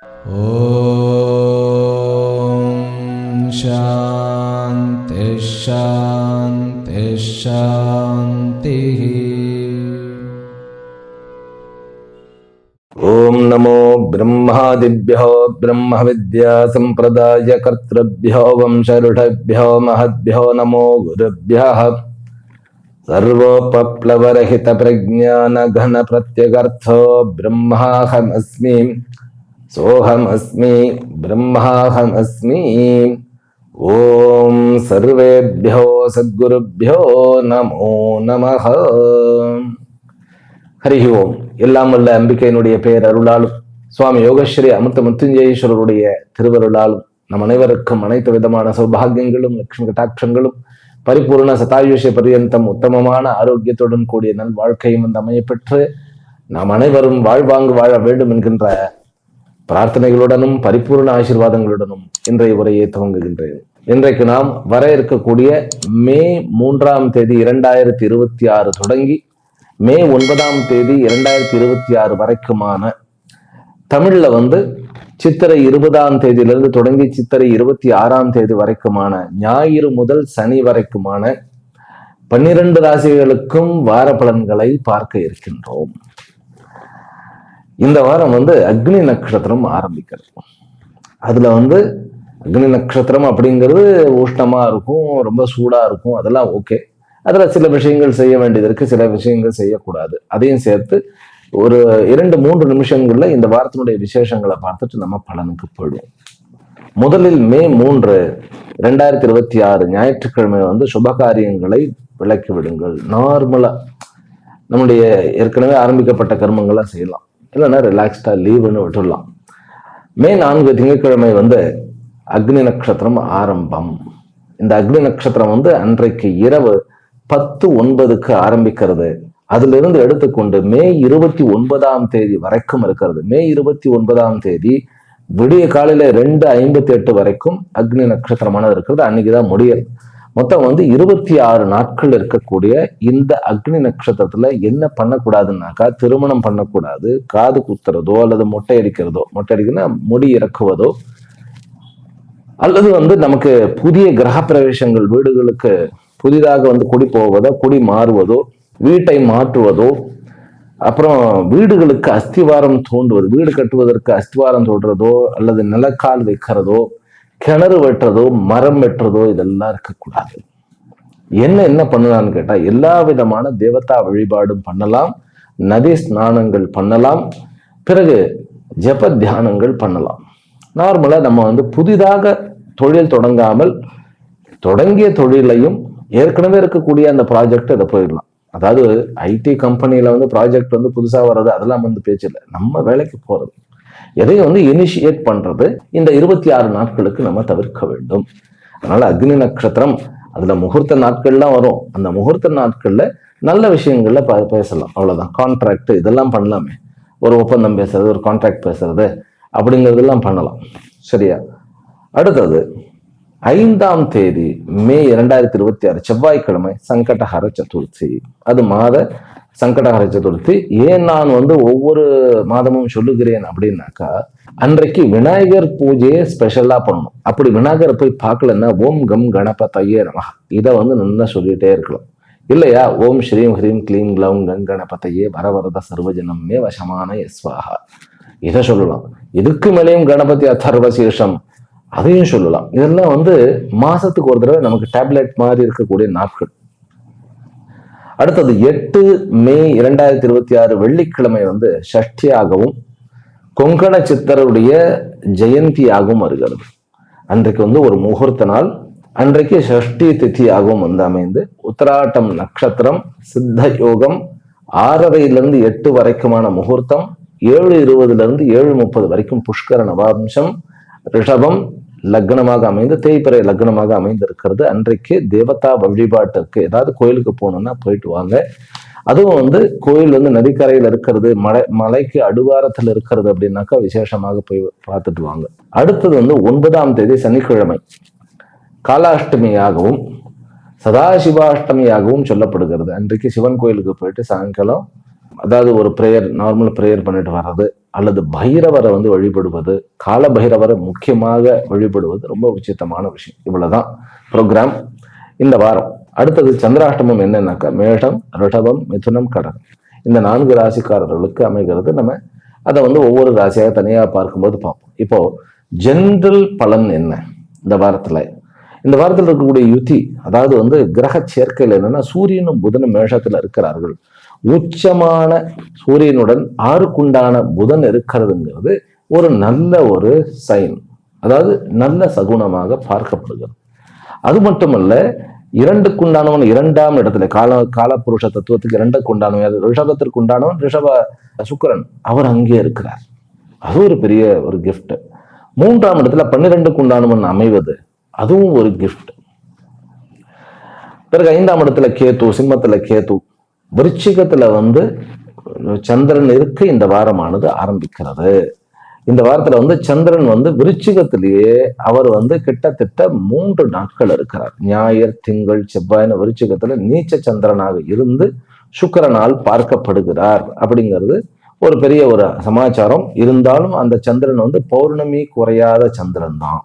ஓம் சாந்தி சாந்தி சாந்தி. ஓம் நமோ பிரம்மாதிப்யோ பிரம்ம வித்யா சம்பிரதாய கர்த்ருப்யோ வம்சருடப்யோ மஹத்யோ நமோ குருப்யः. சர்வோபப்ளவரஹித பிரஜ்ஞான கன பிரத்யகர்த்தோ பிரம்மாஹமஸ்மி சோஹமஸ்மி பிரம்மாஹமஸ்மி. ஓம் சர்வேப்யோ சத்குருப்யோ நமோ நமஹ. ஹரி ஓம். எல்லாம் வல்ல அம்பிகையினுடைய பெயர் அருளாலும் சுவாமி யோகஸ்ரீ அமிர்த மிருத்யுஞ்சயேஸ்வரருடைய திருவருளாலும் நம் அனைவருக்கும் அனைத்து விதமான சௌபாகியங்களும் லட்சுமி கட்டாட்சங்களும் பரிபூர்ண சதாயுஷ பரியந்தம் உத்தமமான ஆரோக்கியத்துடன் கூடிய நல் வாழ்க்கையும் அந்த அமையப்பெற்று நாம் அனைவரும் வாழ்வாங்கு வாழ வேண்டும் என்கின்ற பிரார்த்தனைகளுடனும் பரிபூர்ண ஆசீர்வாதங்களுடனும் இன்றைய உரையை துவங்குகின்றேன். இன்றைக்கு நாம் வர இருக்கக்கூடிய மே 3ஆம் தேதி 2026 தொடங்கி மே 9ஆம் தேதி 2026 வரைக்குமான தமிழ்ல சித்திரை 20ஆம் தேதியிலிருந்து தொடங்கி சித்திரை 26ஆம் தேதி வரைக்குமான ஞாயிறு முதல் சனி வரைக்குமான 12 ராசிகளுக்கும் வார பலன்களை பார்க்க இருக்கின்றோம். இந்த வாரம் அக்னி நட்சத்திரம் ஆரம்பிக்கிறது. அதுல அக்னி நட்சத்திரம் அப்படிங்கிறது உஷ்ணமா இருக்கும், ரொம்ப சூடா இருக்கும், அதெல்லாம் ஓகே. அதுல சில விஷயங்கள் செய்ய வேண்டியது இருக்கு, சில விஷயங்கள் செய்யக்கூடாது. அதையும் சேர்த்து ஒரு 2-3 நிமிஷங்கள்ல இந்த வாரத்தினுடைய விசேஷங்களை பார்த்துட்டு நம்ம பலனுக்கு போயிடுவோம். முதலில் மே 3, 2026 ஞாயிற்றுக்கிழமை சுபகாரியங்களை விலக்கி விடுங்கள். நார்மலா நம்முடைய ஏற்கனவே ஆரம்பிக்கப்பட்ட கர்மங்கள்லாம் செய்யலாம், இல்லைன்னா ரிலாக்ஸ்டா லீவுன்னு விட்டுடலாம். மே 4 திங்கட்கிழமை அக்னி நட்சத்திரம் ஆரம்பம். இந்த அக்னி நட்சத்திரம் அன்றைக்கு இரவு 10:09 ஆரம்பிக்கிறது. அதுல இருந்து எடுத்துக்கொண்டு மே 29ஆம் தேதி வரைக்கும் இருக்கிறது. மே 29ஆம் தேதி விடிய காலையில 2:58 வரைக்கும் அக்னி நட்சத்திரமானது இருக்கிறது. அன்னைக்குதான் முடியல். மொத்தம் 26 நாட்கள் இருக்கக்கூடிய இந்த அக்னி நட்சத்திரத்துல என்ன பண்ணக்கூடாதுன்னாக்கா, திருமணம் பண்ணக்கூடாது, காது குத்துறதோ அல்லது மொட்டை அடிக்கிறதோ, மொட்டை அடிக்கிறதுனா முடி இறக்குவதோ, அல்லது நமக்கு புதிய கிரக பிரவேசங்கள், வீடுகளுக்கு புதிதாக குடி போவதோ, குடி மாறுவதோ, வீட்டை மாற்றுவதோ, அப்புறம் வீடுகளுக்கு அஸ்திவாரம் தோண்டுவது, வீடு கட்டுவதற்கு அஸ்திவாரம் தோன்றதோ, அல்லது நிலக்கால் வைக்கிறதோ, கிணறு வெட்டுறதோ, மரம் வெட்டுறதோ, இதெல்லாம் இருக்கக்கூடாது. என்ன பண்ணலான்னு கேட்டா, எல்லா விதமான தேவதா வழிபாடும் பண்ணலாம், நதி ஸ்நானங்கள் பண்ணலாம், பிறகு ஜப தியானங்கள் பண்ணலாம். நார்மலா நம்ம புதிதாக தொழில் தொடங்காமல் தொடங்கிய தொழிலையும் ஏற்கனவே இருக்கக்கூடிய அந்த ப்ராஜெக்ட் அதை போயிடலாம். அதாவது ஐடி கம்பெனியில ப்ராஜெக்ட் புதுசா வர்றது அதெல்லாம் பேச்சு இல்லை. நம்ம வேலைக்கு போறது, எதையும் இனிஷியேட் பண்றது இந்த 26 நாட்களுக்கு நம்ம தவிர்க்க வேண்டும். அதனால அக்னி நட்சத்திரம் அதுல முகூர்த்த நாட்கள்லாம் வரும். அந்த முகூர்த்த நாட்கள்ல நல்ல விஷயங்கள்ல பேசலாம், அவ்வளவுதான். கான்ட்ராக்ட் இதெல்லாம் பண்ணலாமே, ஒரு ஒப்பந்தம் பேசுறது, ஒரு கான்ட்ராக்ட் பேசுறது அப்படிங்கிறதெல்லாம் பண்ணலாம். சரியா? அடுத்தது 5ஆம் தேதி மே 2026 செவ்வாய்க்கிழமை சங்கடஹர சதுர்த்தி. அது மாத சங்கடஹர சதுர்த்தி. ஏன் நான் ஒவ்வொரு மாதமும் சொல்லுகிறேன் அப்படின்னாக்கா, அன்றைக்கு விநாயகர் பூஜையை ஸ்பெஷலா பண்ணணும். அப்படி விநாயகரை போய் பார்க்கலன்னா ஓம் கம் கணபதையே நமஹ இதை நல்லா சொல்லிட்டே இருக்கலாம். இல்லையா, ஓம் ஸ்ரீம் ஹ்ரீம் க்ளீம் க்ளௌம் கங் கணபதையே வரவரத சர்வஜனமே வசமான யஸ்வாஹா இதை சொல்லலாம். இதுக்கு மேலேயும் கணபதி அதர்வசேஷம் அதையும் சொல்லலாம். இதெல்லாம் மாசத்துக்கு ஒரு தடவை நமக்கு டேப்லெட் மாதிரி இருக்கக்கூடிய நாட்கள். அடுத்தது 8 மே 2026 வெள்ளிக்கிழமை ஷஷ்டியாகவும் கொங்கண சித்தருடைய ஜெயந்தியாகவும் வருகிறது. அன்றைக்கு ஒரு முகூர்த்த நாள். அன்றைக்கு ஷஷ்டி திதியாகவும் அமைந்து உத்திராட்டம் நட்சத்திரம், சித்த யோகம் 6:30 8 வரைக்குமான முகூர்த்தம், 7:20 7:30 வரைக்கும் புஷ்கர நவாம்சம், ரிஷபம் லக்னமாக அமைந்து தேய்பிறை லக்னமாக அமைந்து இருக்கிறது. அன்றைக்கு தேவதா வழிபாட்டிற்கு ஏதாவது கோயிலுக்கு போகணும்னா போயிட்டு வாங்க. அதுவும் கோயில் நதிக்கரையில் இருக்கிறது, மலைக்கு அடிவாரத்தில் இருக்கிறது அப்படின்னாக்கா விசேஷமாக போய் பார்த்துட்டு வாங்க. அடுத்தது 9ஆம் தேதி சனிக்கிழமை காலாஷ்டமியாகவும் சதாசிவாஷ்டமியாகவும் சொல்லப்படுகிறது. அன்றைக்கு சிவன் கோயிலுக்கு போயிட்டு சாயங்காலம் அதாவது ஒரு ப்ரேயர், நார்மல் ப்ரேயர் பண்ணிட்டு வர்றது, அல்லது பைரவரை வந்து வழிபடுவது, கால பைரவரை முக்கியமாக வழிபடுவது ரொம்ப உச்சிதமான விஷயம். இவ்வளவுதான் ப்ரோக்ராம் இந்த வாரம். அடுத்தது சந்திராஷ்டமம் என்னன்னாக்கா மேஷம், ரிஷபம், மிதுனம், கடகம் இந்த 4 ராசிக்காரர்களுக்கு அமைகிறது. நம்ம அதை வந்து ஒவ்வொரு ராசியாக தனியாக பார்க்கும்போது பார்ப்போம். இப்போ ஜென்ரல் பலன் என்ன இந்த வாரத்துல? இந்த வாரத்தில் இருக்கக்கூடிய யுத்தி, அதாவது வந்து கிரக சேர்க்கையில் என்னன்னா சூரியனும் புதனும் மேஷத்துல இருக்கிறார்கள். உச்சமான சூரியனுடன் 6க்குண்டான புதன் இருக்கிறதுங்கிறது ஒரு நல்ல ஒரு சைன், அதாவது நல்ல சகுனமாக பார்க்கப்படுகிறது. அது மட்டுமல்ல, 2க்குண்டானவன் 2ஆம் இடத்துல காலபுருஷ தத்துவத்துக்கு 2க்குண்டானவன் ரிஷபத்திற்கு உண்டானவன் ரிஷப சுக்கிரன், அவர் அங்கே இருக்கிறார். அது ஒரு பெரிய ஒரு கிஃப்ட். 3ஆம் இடத்துல 12க்குண்டானவன் அமைவது, அதுவும் ஒரு கிஃப்ட். பிறகு 5ஆம் இடத்துல கேது, சிம்மத்துல கேது, விருச்சிகத்துல வந்து சந்திரன் இருக்க இந்த வாரமானது ஆரம்பிக்கிறது. இந்த வாரத்துல வந்து சந்திரன் வந்து விருச்சிகத்திலேயே அவர் வந்து கிட்டத்தட்ட 3 நாட்கள் இருக்கிறார். ஞாயிறு, திங்கள், செவ்வாய்னு விருச்சிகத்துல நீச்ச சந்திரனாக இருந்து சுக்கிரனால் பார்க்கப்படுகிறார். அப்படிங்கிறது ஒரு பெரிய ஒரு சமாச்சாரம். இருந்தாலும் அந்த சந்திரன் வந்து பௌர்ணமி குறையாத சந்திரன் தான்.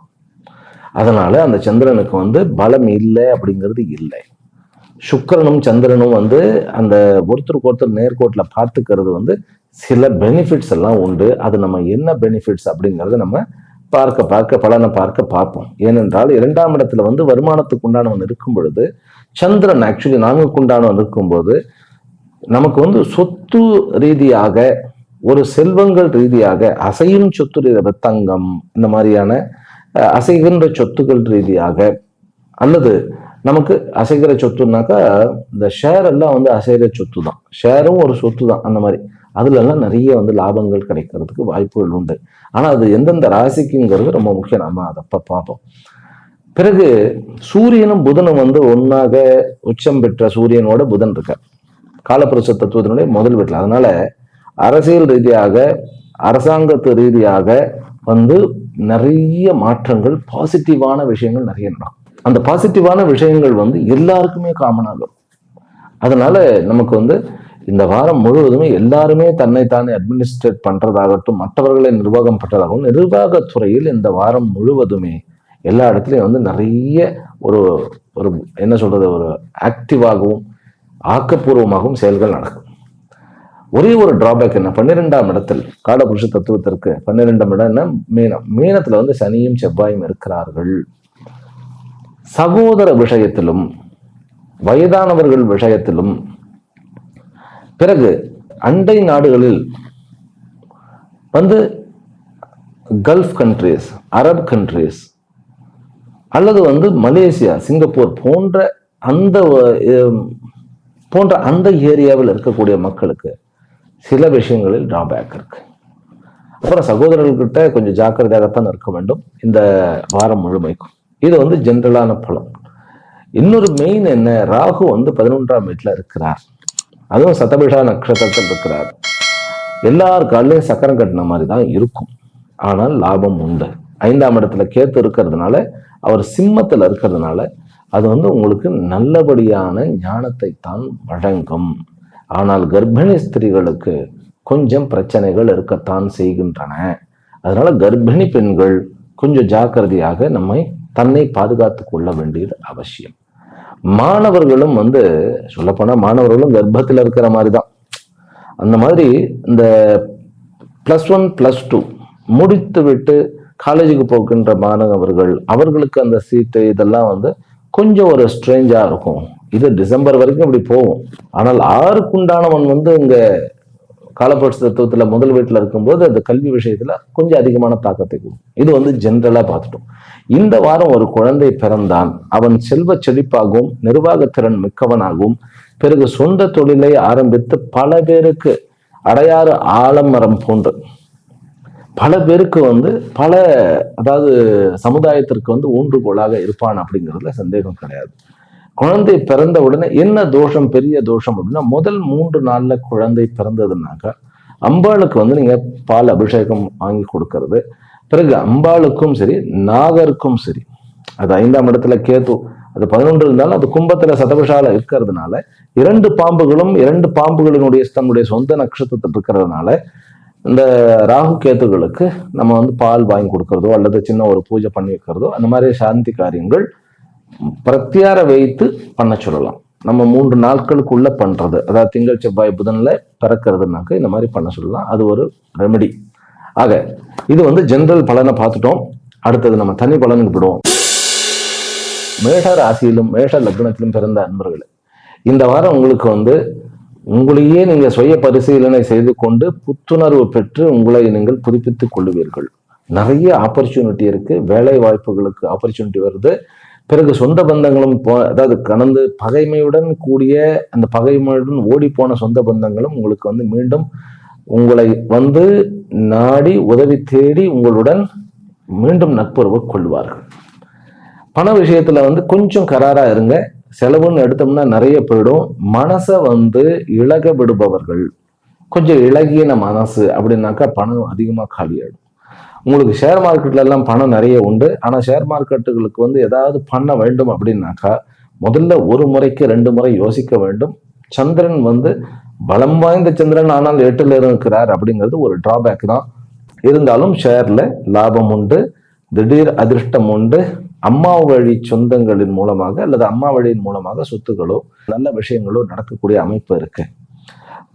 அதனால அந்த சந்திரனுக்கு வந்து பலம் இல்லை அப்படிங்கிறது இல்லை. சுக்கிரனும் சந்திரனும் வந்து அந்த ஒருத்தருக்கு ஒருத்தர் நேர்கோட்டில் பார்த்துக்கிறது வந்து சில பெனிஃபிட்ஸ் எல்லாம் உண்டு. அது நம்ம என்ன பெனிஃபிட்ஸ் அப்படிங்கிறத நம்ம பலனை பார்ப்போம். ஏனென்றால் 2ஆம் இடத்துல வந்து வருமானத்துக்கு உண்டானவன் இருக்கும் பொழுது, சந்திரன் ஆக்சுவலி 4க்கு உண்டானவன் இருக்கும்போது நமக்கு வந்து சொத்து ரீதியாக, ஒரு செல்வங்கள் ரீதியாக, அசையும் சொத்து ரீதியாக, தங்கம் இந்த மாதிரியான அசைகின்ற சொத்துக்கள் ரீதியாக, அல்லது நமக்கு அசைகிற சொத்துனாக்கா இந்த ஷேர் எல்லாம் வந்து அசைகிற சொத்து தான், ஷேரும் ஒரு சொத்து தான். அந்த மாதிரி அதுல எல்லாம் நிறைய வந்து லாபங்கள் கிடைக்கிறதுக்கு வாய்ப்புகள் உண்டு. ஆனா அது எந்தெந்த ராசிக்குங்கிறது ரொம்ப முக்கியம். நம்ம அதை பார்ப்போம். பிறகு சூரியனும் புதனும் வந்து ஒன்னாக உச்சம் பெற்ற சூரியனோட புதன் இருக்கார் காலபுருஷ தத்துவத்தினுடைய முதல் வீட்டில். அதனால அரசியல் ரீதியாக, அரசாங்கத்து ரீதியாக வந்து நிறைய மாற்றங்கள், பாசிட்டிவான விஷயங்கள் நிறைய நடக்கும். அந்த பாசிட்டிவான விஷயங்கள் வந்து எல்லாருக்குமே காமனாக இருக்கும். அதனால நமக்கு வந்து இந்த வாரம் முழுவதுமே எல்லாருமே தன்னைத்தானே அட்மினிஸ்ட்ரேட் பண்றதாகட்டும், மற்றவர்களை நிர்வாகம் பண்றதாகவும், நிர்வாகத்துறையில் இந்த வாரம் முழுவதுமே எல்லா இடத்துலையும் வந்து நிறைய ஒரு ஒரு என்ன சொல்றது, ஒரு ஆக்டிவாகவும் ஆக்கப்பூர்வமாகவும் செயல்கள் நடக்கும். ஒரே ஒரு டிராபேக் என்ன, 12ஆம் இடத்தில் காலபுருஷ தத்துவத்திற்கு 12ஆம் இடம் என்ன, மீனம். மீனத்துல வந்து சனியும் செவ்வாயும் இருக்கிறார்கள். சகோதர விஷயத்திலும், வயதானவர்கள் விஷயத்திலும், பிறகு அண்டை நாடுகளில் வந்து கல்ஃப் கண்ட்ரீஸ், அரப் கண்ட்ரீஸ், அல்லது வந்து மலேசியா, சிங்கப்பூர் போன்ற அந்த ஏரியாவில் இருக்கக்கூடிய மக்களுக்கு சில விஷயங்களில் டிராபேக் இருக்கு. அப்புறம் சகோதரர்கள்கிட்ட கொஞ்சம் ஜாக்கிரதையாகத்தான் இருக்க வேண்டும் இந்த வாரம் முழுமைக்கும். இது வந்து ஜென்ரலான பலம். இன்னொரு மெயின் என்ன, ராகு வந்து 11ஆம் வீட்டுல இருக்கிறார். அதுவும் சதபிஷா நட்சத்திரத்தில் இருக்கிறார். எல்லார் காலையும் சக்கரம் கட்டின மாதிரி தான் இருக்கும், ஆனால் லாபம் உண்டு. 5ஆம் இடத்துல கேத்து இருக்கிறதுனால, அவர் சிம்மத்தில் இருக்கிறதுனால அது வந்து உங்களுக்கு நல்லபடியான ஞானத்தை தான் வழங்கும். ஆனால் கர்ப்பிணி ஸ்திரீகளுக்கு கொஞ்சம் பிரச்சனைகள் இருக்கத்தான் செய்கின்றன. அதனால கர்ப்பிணி பெண்கள் கொஞ்சம் ஜாக்கிரதையாக தன்னை பாதுகாத்து கொள்ள வேண்டியது அவசியம். மாணவர்களும் வந்து சொல்லப்போனா மாணவர்களும் கர்ப்பத்தில் இருக்கிற மாதிரி தான். அந்த மாதிரி இந்த +1 +2 முடித்து விட்டு காலேஜுக்கு போகின்ற மாணவர்கள், அவர்களுக்கு அந்த சீட்டு இதெல்லாம் வந்து கொஞ்சம் ஒரு ஸ்ட்ரேஞ்சா இருக்கும். இது டிசம்பர் வரைக்கும் இப்படி போகும். ஆனால் 6க்குண்டானவன் வந்து இங்க காலபுருஷ தத்துவத்துல முதல் வீட்டுல இருக்கும்போது அந்த கல்வி விஷயத்துல கொஞ்சம் அதிகமான தாக்கத்தை கொடுக்கும். இது வந்து ஜென்ரலா பார்த்துட்டோம். இந்த வாரம் ஒரு குழந்தை பிறந்தான், அவன் செல்வ செழிப்பாகவும் நிர்வாகத்திறன் மிக்கவனாகவும், பிறகு சொந்த தொழிலை ஆரம்பித்து பல பேருக்கு அடையாறு ஆலமரம் போன்று பல பேருக்கு வந்து அதாவது சமுதாயத்திற்கு வந்து ஊன்றுகோலாக இருப்பான் அப்படிங்கிறதுல சந்தேகம் கிடையாது. குழந்தை பிறந்த உடனே என்ன தோஷம், பெரிய தோஷம் அப்படின்னா, முதல் 3 நாள்ல குழந்தை பிறந்ததுனாக்கா அம்பாளுக்கு வந்து நீங்க பால் அபிஷேகம் வாங்கி கொடுக்கறது. பிறகு அம்பாளுக்கும் சரி, நாகருக்கும் சரி, அது 5ஆம் இடத்துல கேது, அது 11 இருந்தாலும் அது கும்பத்துல சதபிஷால இருக்கிறதுனால 2 பாம்புகளும் 2 பாம்புகளினுடைய தன்னுடைய சொந்த நட்சத்திரத்தில் இருக்கிறதுனால இந்த ராகு கேத்துகளுக்கு நம்ம வந்து பால் வாங்கி கொடுக்கறதோ அல்லது சின்ன ஒரு பூஜை பண்ணி வைக்கிறதோ அந்த மாதிரி சாந்தி காரியங்கள் பிரத்தியார வைத்து பண்ண சொல்லலாம். நம்ம 3 நாட்களுக்குள்ள பண்றது, அதாவது திங்கள் செவ்வாய் புதன்ல பிறக்கிறதுனாக்க இந்த மாதிரி பண்ண சொல்லலாம். அது ஒரு ரெமெடி. ஆக இது வந்து ஜெனரல் பலனை பார்த்துட்டோம். அடுத்தது நம்ம தனி பலனுக்கு விடுவோம். மேஷ ராசியிலும் மேஷ லக்னத்திலும் பிறந்த அன்பர்களே, இந்த வாரம் உங்களுக்கு வந்து உங்களையே நீங்க சுய பரிசீலனை செய்து கொண்டு புத்துணர்வு பெற்று உங்களை நீங்கள் புதுப்பித்துக் கொள்ளுவீர்கள். நிறைய ஆப்பர்ச்சுனிட்டி இருக்கு, வேலை வாய்ப்புகளுக்கு ஆப்பர்ச்சுனிட்டி வருது. பிறகு சொந்த பந்தங்களும் அதாவது கடந்து பகைமையுடன் கூடிய அந்த பகைமையுடன் ஓடி போன சொந்த பந்தங்களும் உங்களுக்கு வந்து மீண்டும் உங்களை வந்து நாடி உதவி தேடி உங்களுடன் மீண்டும் நட்புறவு கொள்வார்கள். பண விஷயத்துல வந்து கொஞ்சம் கராரா இருங்க. செலவுன்னு எடுத்தோம்னா நிறைய போயிடும். மனசை வந்து இழக விடுபவர்கள், கொஞ்சம் இழகின மனசு அப்படின்னாக்கா பணம் அதிகமா காலியாயிடும். உங்களுக்கு ஷேர் மார்க்கெட்ல எல்லாம் பணம் நிறைய உண்டு. ஆனா ஷேர் மார்க்கெட்டுகளுக்கு வந்து ஏதாவது பண்ண வேண்டும் அப்படின்னாக்கா முதல்ல 1 முறைக்கு 2 முறை யோசிக்க வேண்டும். சந்திரன் வந்து பலம் வாய்ந்த சந்திரன், ஆனால் 8ல் இருக்கிறார் அப்படிங்கிறது ஒரு டிராபேக் தான். இருந்தாலும் ஷேர்ல லாபம் உண்டு, திடீர் அதிர்ஷ்டம் உண்டு. அம்மா வழி சொந்தங்களின் மூலமாக அல்லது அம்மா வழியின் மூலமாக சொத்துக்களோ நல்ல விஷயங்களோ நடக்கக்கூடிய அமைப்பு இருக்கு.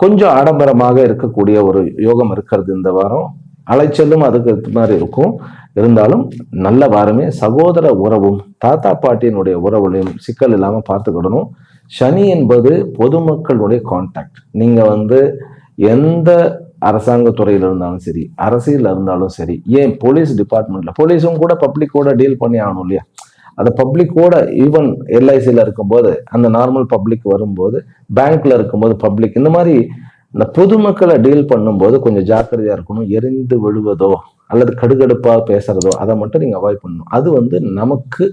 கொஞ்சம் ஆடம்பரமாக இருக்கக்கூடிய ஒரு யோகம் இருக்கிறது இந்த வாரம். அலைச்சலும் அதுக்கு மாதிரி இருக்கும். இருந்தாலும் நல்ல வாரமே. சகோதர உறவும் தாத்தா பாட்டியினுடைய உறவுலையும் சிக்கல் இல்லாம பார்த்துக்கிடணும். சனி என்பது பொதுமக்களுடைய கான்டாக்ட். நீங்க வந்து எந்த அரசாங்க துறையில இருந்தாலும் சரி, அரசியல் இருந்தாலும் சரி, ஏன் போலீஸ் டிபார்ட்மெண்ட்ல போலீஸும் கூட பப்ளிக்கோட டீல் பண்ணி ஆகணும் இல்லையா? அந்த பப்ளிக்கோட ஈவன் எல்ஐசியில இருக்கும்போது, அந்த நார்மல் பப்ளிக் வரும்போது, பேங்க்ல இருக்கும்போது பப்ளிக், இந்த மாதிரி இந்த பொதுமக்களை டீல் பண்ணும்போது கொஞ்சம் ஜாக்கிரதையா இருக்கணும். எரிந்து விழுவதோ அல்லது கடுகடுப்பா பேசுறதோ அதை மட்டும் நீங்க அவாய்ட் பண்ணணும். அது வந்து நமக்கு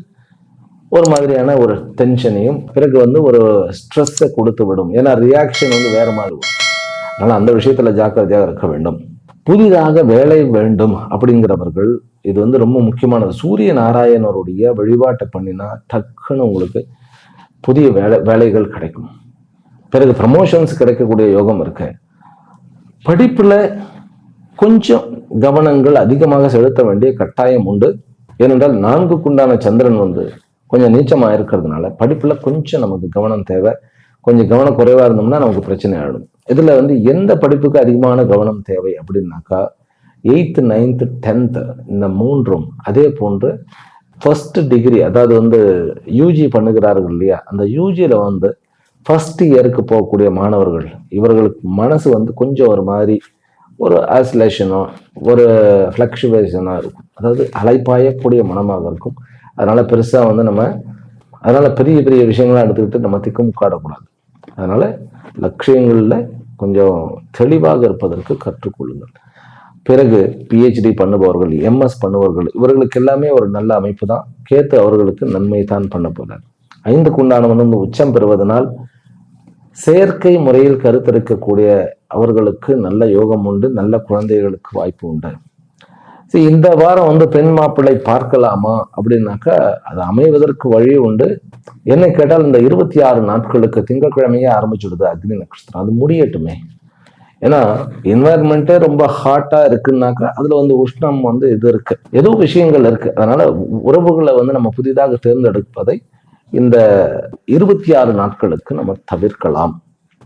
ஒரு மாதிரியான ஒரு டென்ஷனையும் பிறகு வந்து ஒரு ஸ்ட்ரெஸ்ஸை கொடுத்து விடும். ஏன்னா ரியாக்ஷன் வந்து வேற மாதிரி வரும். அதனால அந்த விஷயத்துல ஜாக்கிரதையாக இருக்க வேண்டும். புதிதாக வேலை வேண்டும் அப்படிங்கிறவர்கள் இது வந்து ரொம்ப முக்கியமானது. சூரிய நாராயணருடைய வழிபாட்டை பண்ணினா டக்குன்னு உங்களுக்கு புதிய வேலைகள் கிடைக்கும். பிறகு ப்ரமோஷன்ஸ் கிடைக்கக்கூடிய யோகம் இருக்கு. படிப்புல கொஞ்சம் கவனங்கள் அதிகமாக செலுத்த வேண்டிய கட்டாயம் உண்டு. ஏனென்றால் 4க்குண்டான சந்திரன் வந்து கொஞ்சம் நீச்சமா இருக்கிறதுனால படிப்புல கொஞ்சம் நமக்கு கவனம் தேவை. கொஞ்சம் கவனம் குறைவா இருந்தோம்னா நமக்கு பிரச்சனை ஆயிடும். இதுல வந்து எந்த படிப்புக்கு அதிகமான கவனம் தேவை அப்படின்னாக்கா 8th 9th 10th இந்த 3ம், அதே போன்று ஃபர்ஸ்ட் டிகிரி, அதாவது வந்து யூஜி பண்ணுகிறார்கள் இல்லையா, அந்த யூஜியில வந்து ஃபர்ஸ்ட் இயருக்கு போகக்கூடிய மாணவர்கள், இவர்களுக்கு மனசு வந்து கொஞ்சம் ஒரு மாதிரி ஒரு ஆசிலேஷனோ ஒரு ஃப்ளக்சுவேஷனோ இருக்கும். அதாவது அலைப்பாயக்கூடிய மனமாக இருக்கும். அதனால பெருசா வந்து அதனால பெரிய பெரிய விஷயங்களாம் எடுத்துக்கிட்டு நம்ம திக்குமுக்காடக்கூடாது. அதனால லட்சியங்கள்ல கொஞ்சம் தெளிவாக இருப்பதற்கு கற்றுக்கொள்ளுங்கள். பிறகு PhD பண்ணுபவர்கள், MS பண்ணுபவர்கள், இவர்களுக்கு எல்லாமே ஒரு நல்ல அமைப்பு தான். கேத்து அவர்களுக்கு நன்மை தான் பண்ண போறார். 5க்குண்டானவன் வந்து உச்சம் பெறுவதனால் செயற்கை முறையில் கருத்தரிக்கக்கூடிய அவர்களுக்கு நல்ல யோகம் உண்டு. நல்ல குழந்தைகளுக்கு வாய்ப்பு உண்டு. இந்த வாரம் வந்து பெண் மாப்பிள்ளை பார்க்கலாமா அப்படின்னாக்கா அது அமைவதற்கு வழி உண்டு. என்னை கேட்டால் இந்த 26 நாட்களுக்கு திங்கட்கிழமையே ஆரம்பிச்சுடுது அக்னி நட்சத்திரம். அது முடியட்டுமே. ஏன்னா என்வாயர்மெண்ட்டே ரொம்ப ஹாட்டா இருக்குன்னாக்கா அதுல வந்து உஷ்ணம் வந்து இது இருக்கு, ஏதோ விஷயங்கள் இருக்கு. அதனால உறவுகளை வந்து நம்ம புதிதாக தேர்ந்தெடுப்பதை இந்த 26 நாட்களுக்கு நம்ம தவிர்க்கலாம்.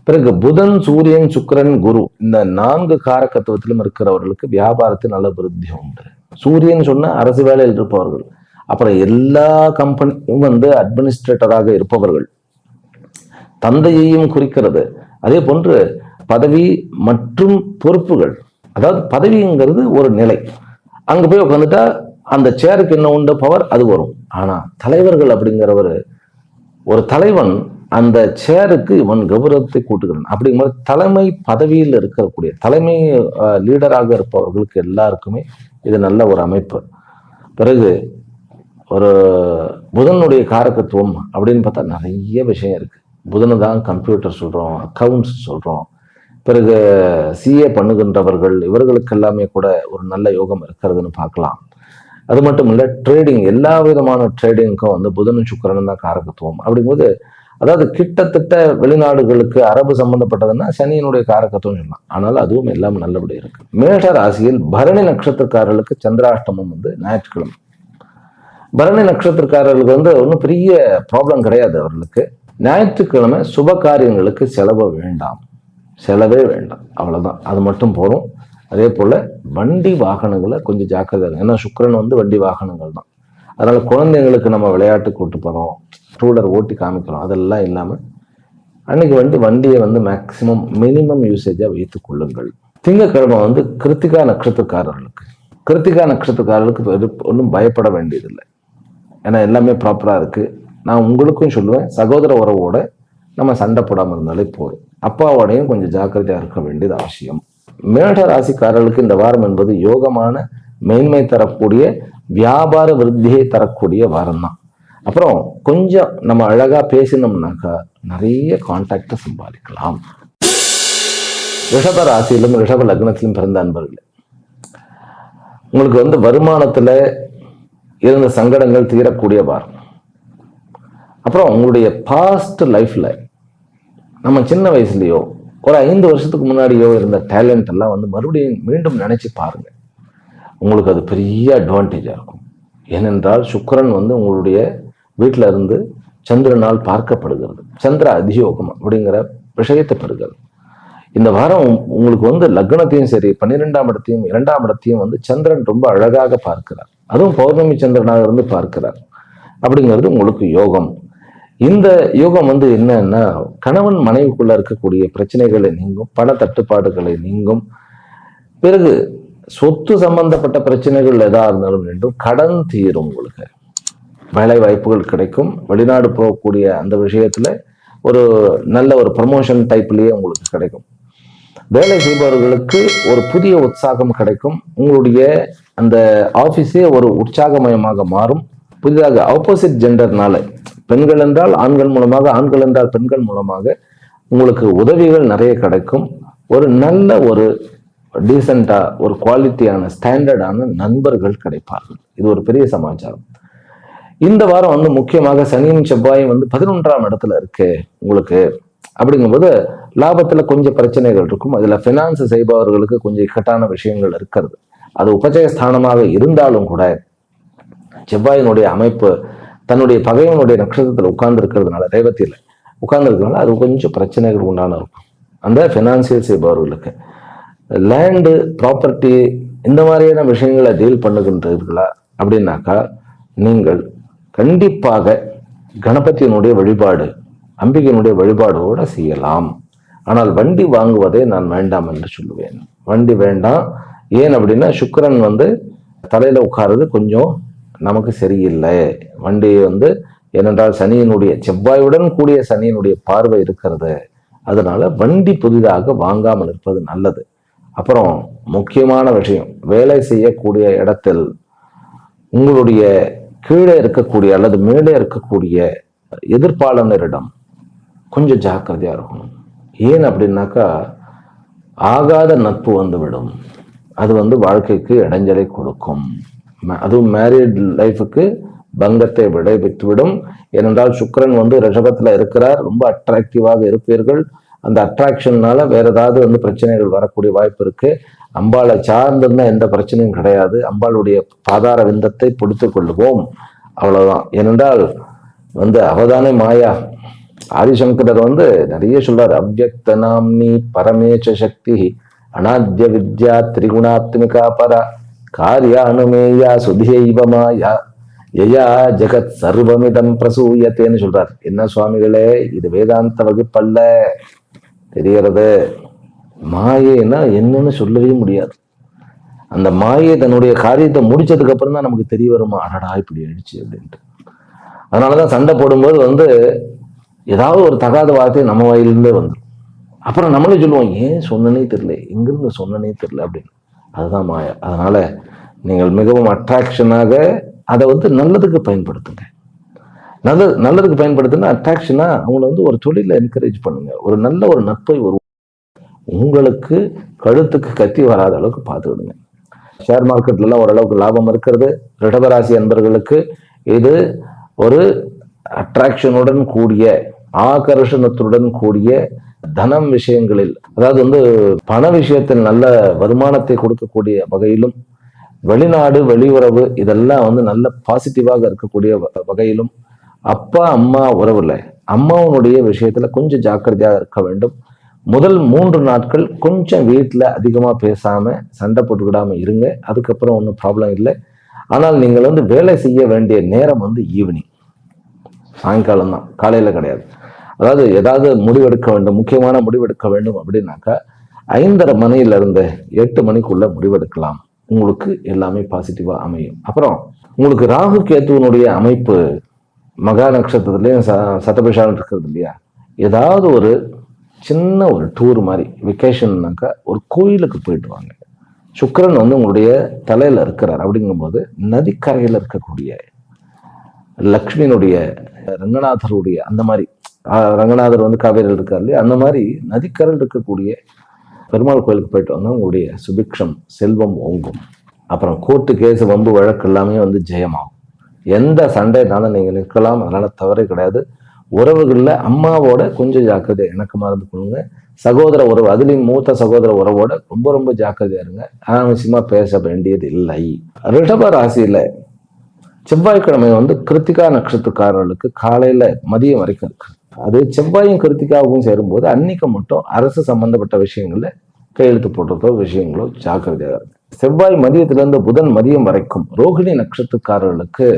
பிறகு புதன், சூரியன், சுக்கிரன், குரு இந்த 4 காரகத்துவத்திலும் இருக்கிறவர்களுக்கு வியாபாரத்தில் நல்ல விருத்தி உண்டு. சூரியன் சொன்ன அரசு வேலையில் இருப்பவர்கள், அப்புறம் எல்லா கம்பெனியும் வந்து அட்மினிஸ்ட்ரேட்டராக இருப்பவர்கள், தந்தையையும் குறிக்கிறது. அதே போன்று பதவி மற்றும் பொறுப்புகள். அதாவது பதவிங்கிறது ஒரு நிலை, அங்க போய் உட்காந்துட்டா அந்த சேருக்கு என்ன உண்டு பவர் அது வரும். ஆனா தலைவர்கள் அப்படிங்கிறவர், ஒரு தலைவன் அந்த சேருக்கு இவன் கௌரவத்தை கூட்டுகிறான். அப்படிங்கும்போது தலைமை பதவியில் இருக்கக்கூடிய தலைமை லீடராக இருப்பவர்களுக்கு எல்லாருக்குமே இது நல்ல ஒரு அமைப்பு. பிறகு ஒரு புதனுடைய காரகத்துவம் அப்படின்னு பார்த்தா நிறைய விஷயம் இருக்கு. புதனை தான் கம்ப்யூட்டர் சொல்றோம், அக்கவுண்ட்ஸ் சொல்றோம். பிறகு CA பண்ணுகின்றவர்கள் இவர்களுக்கு எல்லாமே கூட ஒரு நல்ல யோகம் இருக்கிறதுன்னு பார்க்கலாம். அது மட்டும் இல்லை, ட்ரேடிங், எல்லா விதமான ட்ரேடிங்க்கும் வந்து புதனும் சுக்கிரனும் தான் காரகத்துவம். அப்படிங்கும்போது அதாவது கிட்டத்தட்ட வெளிநாடுகளுக்கு அரபு சம்பந்தப்பட்டதுன்னா சனியினுடைய காரகத்துவம் சொல்லலாம். ஆனால் அதுவும் எல்லாம் நல்லபடி இருக்கு. மேஷ ராசியில் பரணி நட்சத்திரக்காரர்களுக்கு சந்திராஷ்டமம் வந்து ஞாயிற்றுக்கிழமை. பரணி நட்சத்திரக்காரர்களுக்கு வந்து ஒன்றும் பெரிய ப்ராப்ளம் கிடையாது. அவர்களுக்கு ஞாயிற்றுக்கிழமை சுப காரியங்களுக்கு செலவே வேண்டாம், அவ்வளவுதான், அது மட்டும் போதும். அதே போல வண்டி வாகனங்களை கொஞ்சம் ஜாக்கிரதை இருக்கும். ஏன்னா சுக்கிரன் வந்து வண்டி வாகனங்கள் தான். அதனால குழந்தைங்களுக்கு நம்ம விளையாட்டு கூட்டு போறோம், டூலர் ஓட்டி காமிக்கிறோம், அதெல்லாம் இல்லாமல் அன்னைக்கு வண்டியை வந்து மேக்சிமம் மினிமம் யூசேஜாக வைத்துக் கொள்ளுங்கள். திங்கக்கிழமை வந்து கிருத்திகா நட்சத்திரக்காரர்களுக்கு ஒன்றும் பயப்பட வேண்டியதில்லை. ஏன்னா எல்லாமே ப்ராப்பராக இருக்கு. நான் உங்களுக்கும் சொல்லுவேன், சகோதர உறவோட நம்ம சண்டை போடாமல் இருந்தாலே போதும். அப்பாவோடையும் கொஞ்சம் ஜாக்கிரதையாக இருக்க வேண்டியது அவசியம். மேட ராசிக்காரர்களுக்கு இந்த வாரம் என்பது யோகமான மேன்மை தரக்கூடிய வியாபார விருத்தியை தரக்கூடிய வாரம் தான். அப்புறம் கொஞ்சம் நம்ம அழகா பேசினோம்னாக்கா நிறைய கான்டாக்டை சம்பாதிக்கலாம். ரிஷப ராசியிலும் ரிஷப லக்னத்திலும் பிறந்த அன்பர்கள், உங்களுக்கு வந்து வருமானத்துல இருந்த சங்கடங்கள் தீரக்கூடிய வாரம். அப்புறம் உங்களுடைய பாஸ்ட் லைஃப்ல நம்ம சின்ன வயசுலயோ ஒரு 5 வருஷத்துக்கு முன்னாடியோ இருந்த டேலண்ட் எல்லாம் வந்து மறுபடியும் மீண்டும் நினைச்சு பாருங்க. உங்களுக்கு அது பெரிய அட்வான்டேஜா இருக்கும். ஏனென்றால் சுக்கிரன் வந்து உங்களுடைய வீட்டில இருந்து சந்திரனால் பார்க்கப்படுகிறது. சந்திர அதியோகம் அப்படிங்கிற விஷயத்தை பெறுகிறது. இந்த வாரம் உங்களுக்கு வந்து லக்னத்தையும் சரி 12ஆம் இடத்தையும் 2ஆம் இடத்தையும் வந்து சந்திரன் ரொம்ப அழகாக பார்க்கிறார். அதுவும் பௌர்ணமி சந்திரனாக இருந்து பார்க்கிறார். அப்படிங்கிறது உங்களுக்கு யோகம். இந்த யோகம் வந்து என்னன்னா, கணவன் மனைவிக்குள்ள இருக்கக்கூடிய பிரச்சனைகளை நீங்கும், பண தட்டுப்பாடுகளை நீங்கும். பிறகு சொத்து சம்பந்தப்பட்ட பிரச்சனைகள் எதா இருந்தாலும் வேண்டும், கடன் தீரும். உங்களுக்கு வேலை வாய்ப்புகள் கிடைக்கும். வெளிநாடு போகக்கூடிய அந்த விஷயத்துல ஒரு நல்ல ஒரு ப்ரமோஷன் டைப்லயே உங்களுக்கு கிடைக்கும். வேலை செய்பவர்களுக்கு ஒரு புதிய உற்சாகம் கிடைக்கும். உங்களுடைய அந்த ஆபீஸே ஒரு உற்சாகமயமாக மாறும். புதிதாக ஆப்போசிட் ஜெண்டர்னால, பெண்கள் என்றால் ஆண்கள் மூலமாக, ஆண்கள் என்றால் பெண்கள் மூலமாக உங்களுக்கு உதவிகள் நிறைய கிடைக்கும். ஒரு நல்ல ஒரு டீசெண்டா ஒரு குவாலிட்டியான ஸ்டாண்டர்டான நண்பர்கள் கிடைப்பார்கள். இது ஒரு பெரிய சமாச்சாரம். இந்த வாரம் வந்து முக்கியமாக சனியும் செவ்வாயும் வந்து 11ஆம் இடத்துல இருக்கு உங்களுக்கு. அப்படிங்கும்போது லாபத்துல கொஞ்சம் பிரச்சனைகள் இருக்கும். அதுல பினான்ஸ் செய்பவர்களுக்கு கொஞ்சம் இக்கட்டான விஷயங்கள் இருக்கிறது. அது உபஜய ஸ்தானமாக இருந்தாலும் கூட செவ்வாயினுடைய அமைப்பு தன்னுடைய பகைவனுடைய நட்சத்திரத்தில் உட்கார்ந்து இருக்கிறதுனால, ரேவதியில உட்கார்ந்து இருக்கிறதுனால அது கொஞ்சம் பிரச்சனைகள் உண்டான இருக்கும். அந்த பினான்சியல் செய்பவர்களுக்கு லேண்டு ப்ராப்பர்ட்டி இந்த மாதிரியான விஷயங்களை டீல் பண்ணுகின்றீர்களா அப்படின்னாக்கா, நீங்கள் கண்டிப்பாக கணபதியினுடைய வழிபாடு, அம்பிகையினுடைய வழிபாடோட செய்யலாம். ஆனால் வண்டி வாங்குவதை நான் வேண்டாம் என்று சொல்லுவேன். வண்டி வேண்டாம். ஏன் அப்படின்னா சுக்கிரன் வந்து தலையில உட்கார்றது கொஞ்சம் நமக்கு சரியில்லை. வண்டி வந்து ஏனென்றால் சனியினுடைய செவ்வாயுடன் கூடிய சனியினுடைய பார்வை இருக்கிறது. அதனால வண்டி புதிதாக வாங்காமல் இருப்பது நல்லது. அப்புறம் முக்கியமான விஷயம், வேலை செய்யக்கூடிய இடத்தில் உங்களுடைய கீழே இருக்கக்கூடிய அல்லது மேலே இருக்கக்கூடிய எதிர்ப்பாளரிடம் கொஞ்சம் ஜாக்கிரதையா இருக்கணும். ஏன் அப்படின்னாக்கா, ஆகாத நட்பு வந்துவிடும். அது வந்து வாழ்க்கைக்கு இடைஞ்சலை கொடுக்கும். அதுவும் மேரிட் லைஃபுக்கு பங்கத்தை விளைவித்துவிடும். ஏனென்றால் சுக்கிரன் வந்து ரிஷபத்துல இருக்கிறார். ரொம்ப அட்ராக்டிவாக இருப்பீர்கள். அந்த அட்ராக்ஷன்னால வேற ஏதாவது வந்து பிரச்சனைகள் வரக்கூடிய வாய்ப்பு இருக்கு. அம்பாளை சார்ந்திருந்தா எந்த பிரச்சனையும் கிடையாது. அம்பாளுடைய பாதார விந்தத்தை பிடித்துக் கொள்ளுவோம், அவ்வளவுதான். ஏனென்றால் வந்து அவதானே மாயா. ஆதிசங்கரர் வந்து நிறைய சொல்றாரு, அவ்யக்த நாம்னி பரமேச்ச சக்தி அநாத்ய வித்யா திரிகுணாத்மிகா பரா காரியானுமேயா சுதியைவ மாயா யயா ஜெகத் சர்வமிதம் பிரசூயத்தேன்னு சொல்றார். என்ன சுவாமிகளே, இது வேதாந்த வகுப்பல்ல, தெரிகிறது. மாயைன்னா என்னன்னு சொல்லவே முடியாது. அந்த மாயை தன்னுடைய காரியத்தை முடிச்சதுக்கு அப்புறம் தான் நமக்கு தெரிய வருமா, அடடா இப்படி ஆயிடுச்சு அப்படின்ட்டு. அதனாலதான் சண்டை போடும்போது வந்து ஏதாவது ஒரு தகாத வார்த்தை நம்ம வாயிலிருந்தே வந்துடும். அப்புறம் நம்மளே சொல்லுவோம், ஏன் சொன்னனே தெரியல, எங்கிருந்து சொன்னனே தெரியல அப்படின்னு. அதுதான் மாயா. அதனால நீங்கள் மிகவும் அட்ராக்ஷனாக அதை வந்து நல்லதுக்கு பயன்படுத்துங்க. நல்லதுக்கு பயன்படுத்தினா அட்ராக்ஷனா அவங்கள வந்து ஒரு தொழில என்கரேஜ் பண்ணுங்க. ஒரு நல்ல ஒரு நட்பை உங்களுக்கு கழுத்துக்கு கத்தி வராத அளவுக்கு பார்த்துக்கிடுங்க. ஷேர் மார்க்கெட்ல எல்லாம் ஓரளவுக்கு லாபம் இருக்கிறது. ரிஷபராசி அன்பர்களுக்கு இது ஒரு அட்ராக்ஷனுடன் கூடிய ஆகர்ஷணத்துடன் கூடிய தனம் விஷயங்களில், அதாவது வந்து பண விஷயத்தில் நல்ல வருமானத்தை கொடுக்கக்கூடிய வகையிலும், வெளிநாடு வெளியுறவு இதெல்லாம் வந்து நல்ல பாசிட்டிவாக இருக்கக்கூடிய வகையிலும், அப்பா அம்மா உறவுல அம்மாவுடைய விஷயத்துல கொஞ்சம் ஜாக்கிரதையாக இருக்க வேண்டும். முதல் 3 நாட்கள் கொஞ்சம் வீட்டில் அதிகமா பேசாம சண்டை போட்டுக்கிடாம இருங்க. அதுக்கப்புறம் ஒன்றும் ப்ராப்ளம் இல்லை. ஆனால் நீங்கள் வந்து வேலை செய்ய வேண்டிய நேரம் வந்து ஈவினிங், சாயங்காலம் தான், காலையில கிடையாது. அதாவது ஏதாவது முடிவெடுக்க வேண்டும், முக்கியமான முடிவெடுக்க வேண்டும் அப்படின்னாக்கா 5:30 மணியில இருந்து 8 மணிக்குள்ள முடிவெடுக்கலாம். உங்களுக்கு எல்லாமே பாசிட்டிவா அமையும். அப்புறம் உங்களுக்கு ராகு கேத்துவனுடைய அமைப்பு மகா நட்சத்திரத்துலயும் சதபிஷான் இருக்கிறது இல்லையா, ஏதாவது ஒரு சின்ன ஒரு டூர் மாதிரி வெக்கேஷன்னாக்கா ஒரு கோயிலுக்கு போயிட்டு வாங்க. சுக்கிரன் வந்து உங்களுடைய தலையில இருக்கிறார். அப்படிங்கும்போது நதிக்கரையில் இருக்கக்கூடிய லக்ஷ்மியினுடைய, ரங்கநாதருடைய, அந்த மாதிரி ரங்கநாதர் வந்து காவேரியில் இருக்கார் இல்லையா, அந்த மாதிரி நதிக்கரையில் இருக்கக்கூடிய பெருமாள் கோயிலுக்கு போயிட்டு வந்தா உங்களுடைய சுபிக்ஷம் செல்வம் ஓங்கும். அப்புறம் கோர்ட்டு கேஸ் வம்பு வழக்கு எல்லாமே வந்து ஜெயமாகும். எந்த சண்டைனாலும் நீங்க நிற்கலாம், அதனால தவறே கிடையாது. உறவுகளில் அம்மாவோட கொஞ்சம் ஜாக்கிரதை இணக்கமாக இருந்து கொள்ளுங்க. சகோதர உறவு, அதுலேயும் மூத்த சகோதர உறவோட ரொம்ப ரொம்ப ஜாக்கிரதையா இருங்க. அனாவசியமா பேச வேண்டியது இல்லை. ரிஷப ராசியில செவ்வாய்க்கிழமை வந்து கிருத்திகா நட்சத்திரக்காரர்களுக்கு காலையில மதியம் வரைக்கும் இருக்கு. அது செவ்வாயும் கிருத்திகாவும் சேரும்போது அன்னைக்கு மட்டும் அரசு சம்பந்தப்பட்ட விஷயங்கள்ல கையெழுத்து போடுறதோ விஷயங்களோ ஜாக்கிரதையாக இருக்கு. செவ்வாய் மதியத்திலிருந்து புதன் மதியம் வரைக்கும் ரோகிணி நட்சத்திரக்காரர்களுக்கு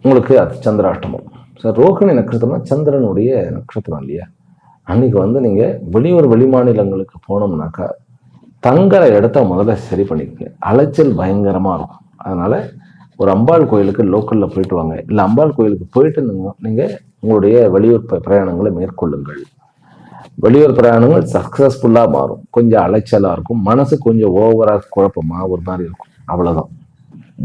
உங்களுக்கு அது சந்திராஷ்டமம். சார், ரோகிணி நட்சத்திரம்னா சந்திரனுடைய நட்சத்திரம் இல்லையா, அன்னைக்கு வந்து நீங்க வெளியூர் வெளிமாநிலங்களுக்கு போனோம்னாக்கா தங்குற இடத்த முதல்ல சரி பண்ணிக்கங்க. அலைச்சல் பயங்கரமா இருக்கும். அதனால ஒரு அம்பாள் கோயிலுக்கு லோக்கல்ல போயிட்டு வாங்க. இல்லை அம்பாள் கோயிலுக்கு போயிட்டு நீங்க உங்களுடைய வெளியூர் பிரயாணங்களை மேற்கொள்ளுங்கள். வெளியூர் பிரயாணங்கள் சக்சஸ்ஃபுல்லா மாறும். கொஞ்சம் அலைச்சலா இருக்கும், மனசு கொஞ்சம் ஓவரா குழப்பமா ஒரு மாதிரி இருக்கும், அவ்வளவுதான்.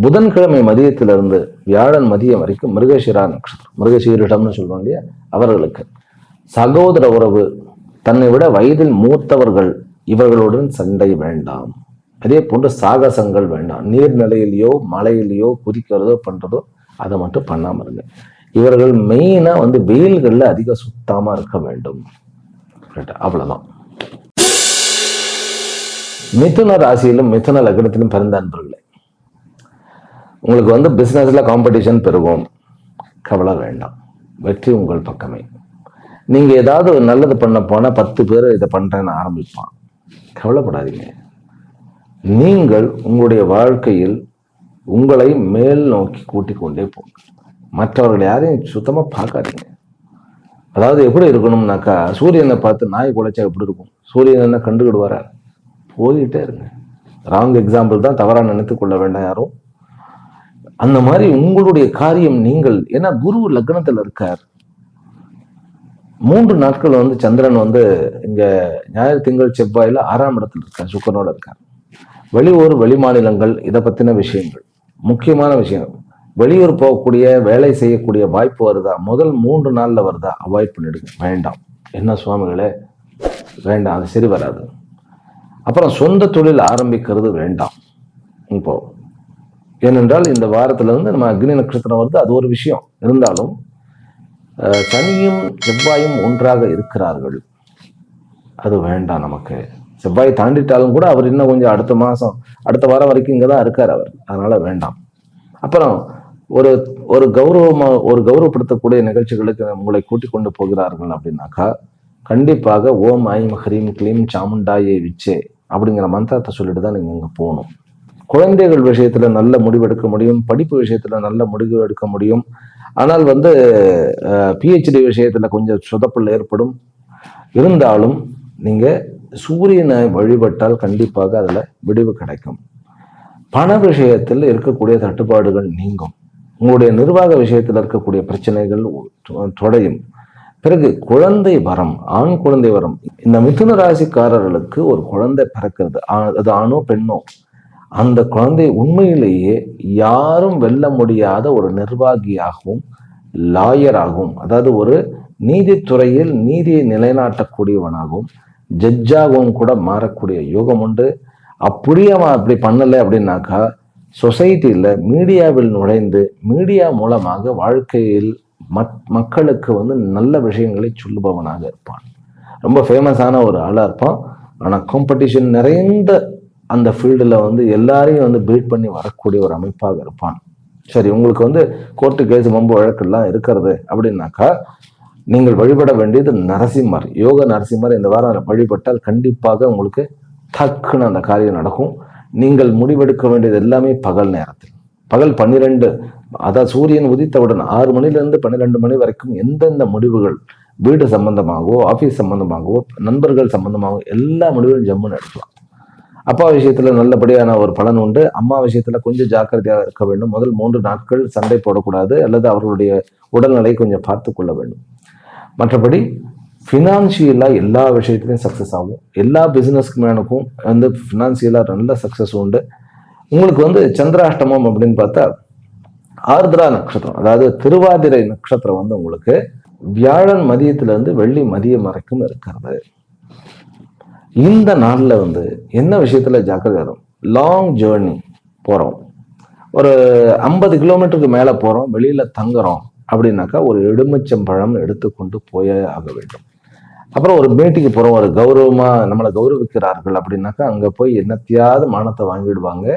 புதன்கிழமை மதியத்திலிருந்து வியாழன் மதியம் வரைக்கும் மிருகசீரா நட்சத்திரம், மிருகசீரிடம்னு சொல்லுவாங்க இல்லையா, அவர்களுக்கு சகோதர உறவு, தன்னை விட வயதில் மூத்தவர்கள் இவர்களுடன் சண்டை வேண்டாம். அதே போன்று சாகசங்கள் வேண்டாம். நீர்நிலையிலையோ மலையிலையோ குதிக்கிறதோ பண்றதோ அதை மட்டும் பண்ணாம இருங்க. இவர்கள் மெயினா வந்து வெயில்கள்ல அதிக சுத்தமா இருக்க வேண்டும். அவ்வளவுதான். மிதுன ராசியிலும் மிதுன லக்னத்திலும் பிறந்த அன்பர்களே, உங்களுக்கு வந்து பிசினஸ்ல காம்படிஷன் பெருகும். கவலை வேண்டாம், வெற்றி உங்கள் பக்கமே. நீங்க ஏதாவது ஒரு நல்லது பண்ண போனா 10 பேர் இதை பண்றேன்னு ஆரம்பிப்பான். கவலைப்படாதீங்க. நீங்கள் உங்களுடைய வாழ்க்கையில் உங்களை மேல் நோக்கி கூட்டிக் கொண்டே போங்க. மற்றவர்கள் யாரையும் சுத்தமா பார்க்காதீங்க. அதாவது எப்படி இருக்கணும்னாக்கா, சூரியனை பார்த்து நாய் குலைச்சா எப்படி இருக்கும்? சூரியன் என்ன கண்டுகிடுவாரா? போயிட்டே இருங்க. ராங் எக்ஸாம்பிள் தான், தவறா நினைத்து கொள்ள வேண்டாம் யாரும். அந்த மாதிரி உங்களுடைய காரியம் நீங்கள், ஏன்னா குரு லக்னத்துல இருக்கார். 3 நாட்கள் வந்து சந்திரன் வந்து இங்க ஞாயிறு திங்கள் செவ்வாயில 6ஆம் இடத்துல இருக்கார், சுக்கரனோட இருக்கார். வெளியூர் வெளிமாநிலங்கள் இதை பத்தின விஷயங்கள், முக்கியமான விஷயம். வெளியூர் போகக்கூடிய வேலை செய்யக்கூடிய வாய்ப்பு வருதா, முதல் 3 நாள்ல வருதா, அவாய்ட் பண்ணிடுங்க. வேண்டாம். என்ன சுவாமிகளே, வேண்டாம், அது சரி வராது. அப்புறம் சொந்த தொழில் ஆரம்பிக்கிறது வேண்டாம் இப்போ. ஏனென்றால் இந்த வாரத்துல இருந்து நம்ம அக்னி நட்சத்திரம் வருது, அது ஒரு விஷயம். இருந்தாலும் சனியும் செவ்வாயும் ஒன்றாக இருக்கிறார்கள், அது வேண்டாம் நமக்கு. செவ்வாய் தாண்டிட்டாலும் கூட அவர் இன்னும் கொஞ்சம் அடுத்த மாசம் அடுத்த வாரம் வரைக்கும் இங்கதான் இருக்கார் அவர், அதனால வேண்டாம். அப்புறம் ஒரு ஒரு கௌரவப்படுத்தக்கூடிய நிகழ்ச்சிகளுக்கு உங்களை கூட்டிக் கொண்டு போகிறார்கள் அப்படின்னாக்கா, கண்டிப்பாக ஓம் ஐம் ஹ்ரீம் க்ளீம் சாமுண்டாயை விச்சே அப்படிங்கிற மந்திரத்தை சொல்லிட்டு தான் நீங்க இங்க போகணும். குழந்தைகள் விஷயத்துல நல்ல முடிவெடுக்க முடியும், படிப்பு விஷயத்துல நல்ல முடிவு எடுக்க முடியும். ஆனால் வந்து பிஹெச்டி விஷயத்துல கொஞ்சம் சொதப்பல் ஏற்படும். இருந்தாலும் நீங்க சூரியனை வழிபட்டால் கண்டிப்பாக அதுல விடிவு கிடைக்கும். பண விஷயத்தில் இருக்கக்கூடிய தட்டுப்பாடுகள் நீங்கும். உங்களுடைய நிர்வாக விஷயத்தில் இருக்கக்கூடிய பிரச்சனைகள் தொடையும். பிறகு குழந்தை வரம், ஆண் குழந்தை வரம். இந்த மிதுன ராசிக்காரர்களுக்கு ஒரு குழந்தை பிறக்கிறது, அது ஆணோ பெண்ணோ, அந்த குழந்தை உண்மையிலேயே யாரும் வெல்ல முடியாத ஒரு நிர்வாகியாகவும் லாயராகவும், அதாவது ஒரு நீதித்துறையில் நீதியை நிலைநாட்டக்கூடியவனாகவும் ஜட்ஜாகவும் கூட மாறக்கூடிய யோகம் உண்டு. அப்படியே அவன் அப்படி பண்ணலை அப்படின்னாக்கா, சொசைட்டியில் மீடியாவில் நுழைந்து மீடியா மூலமாக வாழ்க்கையில் மக்களுக்கு வந்து நல்ல விஷயங்களை சொல்லுபவனாக இருப்பான். ரொம்ப ஃபேமஸான ஒரு ஆளாக இருப்பான். ஆனால் காம்படிஷன் நிறைந்த அந்த ஃபீல்டில் வந்து எல்லாரையும் வந்து பீட் பண்ணி வரக்கூடிய ஒரு அமைப்பாக இருப்பான். சரி, உங்களுக்கு வந்து கோர்ட்டு கேஸ் வம்பு வழக்கெல்லாம் இருக்கிறது அப்படின்னாக்கா நீங்கள் வழிபட வேண்டியது நரசிம்மர், யோக நரசிம்மர். இந்த வாரம் வழிபட்டால் கண்டிப்பாக உங்களுக்கு டக்குன்னு அந்த காரியம் நடக்கும். நீங்கள் முடிவெடுக்க வேண்டியது எல்லாமே பகல் நேரத்தில், பகல் 12, அதாவது சூரியன் உதித்தவுடன் 6 மணிலிருந்து 12 மணி வரைக்கும் எந்தெந்த முடிவுகள் வீடு சம்பந்தமாகவோ ஆஃபீஸ் சம்பந்தமாகவோ நண்பர்கள் சம்பந்தமாகவோ எல்லா முடிவுகளும் ஜம்முன்னு எடுக்கலாம். அப்பா விஷயத்துல நல்லபடியான ஒரு பலன் உண்டு. அம்மா விஷயத்துல கொஞ்சம் ஜாக்கிரதையாக இருக்க வேண்டும். முதல் 3 நாட்கள் சண்டை போடக்கூடாது, அல்லது அவர்களுடைய உடல்நிலை கொஞ்சம் பார்த்து கொள்ள வேண்டும். மற்றபடி ஃபினான்ஷியலாக எல்லா விஷயத்துலையும் சக்ஸஸ் ஆகும். எல்லா பிஸ்னஸ்க்கு மேனுக்கும் வந்து ஃபினான்ஷியலாக நல்ல சக்ஸஸ் உண்டு. உங்களுக்கு வந்து சந்திராஷ்டமம் அப்படின்னு பார்த்தா ஆர்திரா நட்சத்திரம், அதாவது திருவாதிரை நட்சத்திரம் வந்து உங்களுக்கு வியாழன் மதியத்திலிருந்து வெள்ளி மதியம் வரைக்கும் இருக்கிறது. இந்த நாளில் வந்து என்ன விஷயத்துல ஜாக்கிரதை வரும்? லாங் ஜேர்னி போகிறோம், ஒரு 50 கிலோமீட்டருக்கு மேலே போகிறோம், வெளியில் தங்குறோம் அப்படின்னாக்கா ஒரு எலுமிச்சம்பழம் எடுத்துக்கொண்டு போயே ஆக வேண்டும். அப்புறம் ஒரு மீட்டிங்கு போகிறோம், ஒரு கௌரவமாக நம்மளை கௌரவிக்கிறார்கள் அப்படின்னாக்கா அங்கே போய் என்னத்தையாவது மானத்தை வாங்கிடுவாங்க.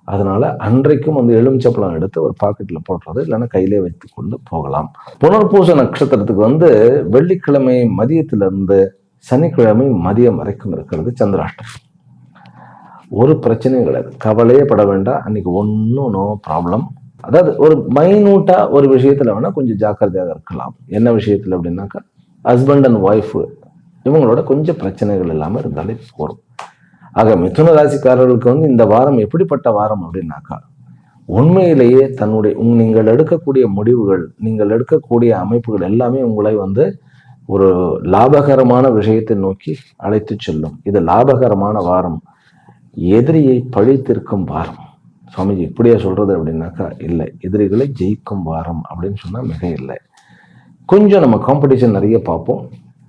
அதனால அன்றைக்கும் வந்து எலுமிச்சப்பழம் எடுத்து ஒரு பாக்கெட்டில் போடுறது, இல்லைன்னா கையிலே வைத்து கொண்டு போகலாம். புனர்பூச நட்சத்திரத்துக்கு வந்து வெள்ளிக்கிழமை மதியத்திலிருந்து சனிக்கிழமை மதியம் வரைக்கும் இருக்கிறது சந்திராஷ்டம். ஒரு பிரச்சனையும் கிடையாது, கவலையே பட வேண்டாம். அன்னைக்கு ஒன்றும் நோ ப்ராப்ளம். அதாவது ஒரு மைனூட்டா ஒரு விஷயத்துல வேணா கொஞ்சம் ஜாக்கிரதையாக இருக்கலாம். என்ன விஷயத்துல அப்படின்னாக்கா ஹஸ்பண்ட் அண்ட் ஒய்ஃப் இவங்களோட கொஞ்சம் பிரச்சனைகள் இல்லாமல் இருந்தாலே போகும். ஆக மிதுன ராசிக்காரர்களுக்கு வந்து இந்த வாரம் எப்படிப்பட்ட வாரம் அப்படின்னாக்கா உண்மையிலேயே நீங்கள் எடுக்கக்கூடிய முடிவுகள், நீங்கள் எடுக்கக்கூடிய அமைப்புகள் எல்லாமே உங்களை வந்து ஒரு லாபகரமான விஷயத்தை நோக்கி அழைத்து செல்லும். இது லாபகரமான வாரம், எதிரியை பழித்திருக்கும் வாரம். சுவாமிஜி இப்படியா சொல்றது அப்படின்னாக்கா இல்லை, எதிரிகளை ஜெயிக்கும் வாரம் அப்படின்னு சொன்னா மிக இல்லை. கொஞ்சம் நம்ம காம்படிஷன் நிறைய பார்ப்போம்,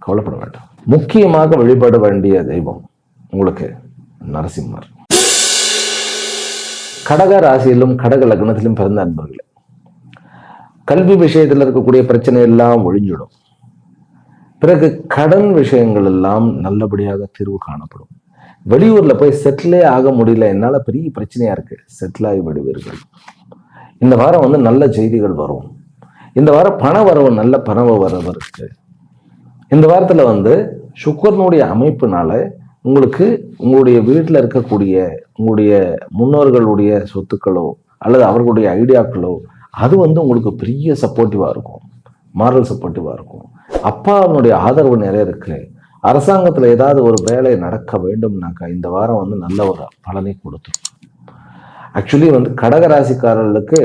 கவலைப்பட வேண்டாம். முக்கியமாக வழிபட வேண்டிய தெய்வம் உங்களுக்கு நரசிம்மர். கடக ராசியிலும் கடக லக்னத்திலும் பிறந்த அன்பர்களே, கல்வி விஷயத்தில் இருக்கக்கூடிய பிரச்சனை எல்லாம் ஒழிஞ்சிடும். பிறகு கடன் விஷயங்கள் எல்லாம் நல்லபடியாக தீர்வு காணப்படும். வெளியூர்ல போய் செட்டிலே ஆக முடியல, என்னால பெரிய பிரச்சனையா இருக்கு, செட்டில் ஆகி விடுவீர்கள். இந்த வாரம் வந்து நல்ல செய்திகள் வரும். இந்த வாரம் பண வரவு, நல்ல பண வரவு இருக்கு. இந்த வாரத்துல வந்து சுக்கிரனுடைய அமைப்புனால உங்களுக்கு உங்களுடைய வீட்டில் இருக்கக்கூடிய உங்களுடைய முன்னோர்களுடைய சொத்துக்களோ அல்லது அவர்களுடைய ஐடியாக்களோ அது வந்து உங்களுக்கு பெரிய சப்போர்ட்டிவா இருக்கும், மாரல் சப்போர்ட்டிவா இருக்கும். அப்பாவுடைய ஆதரவு நிறைய இருக்கு. அரசாங்கத்துல ஏதாவது ஒரு வேலை நடக்க வேண்டும்னாக்கா இந்த வாரம் வந்து நல்ல ஒரு பலனை கொடுத்துரும். ஆக்சுவலி வந்து கடகராசிக்காரர்களுக்கு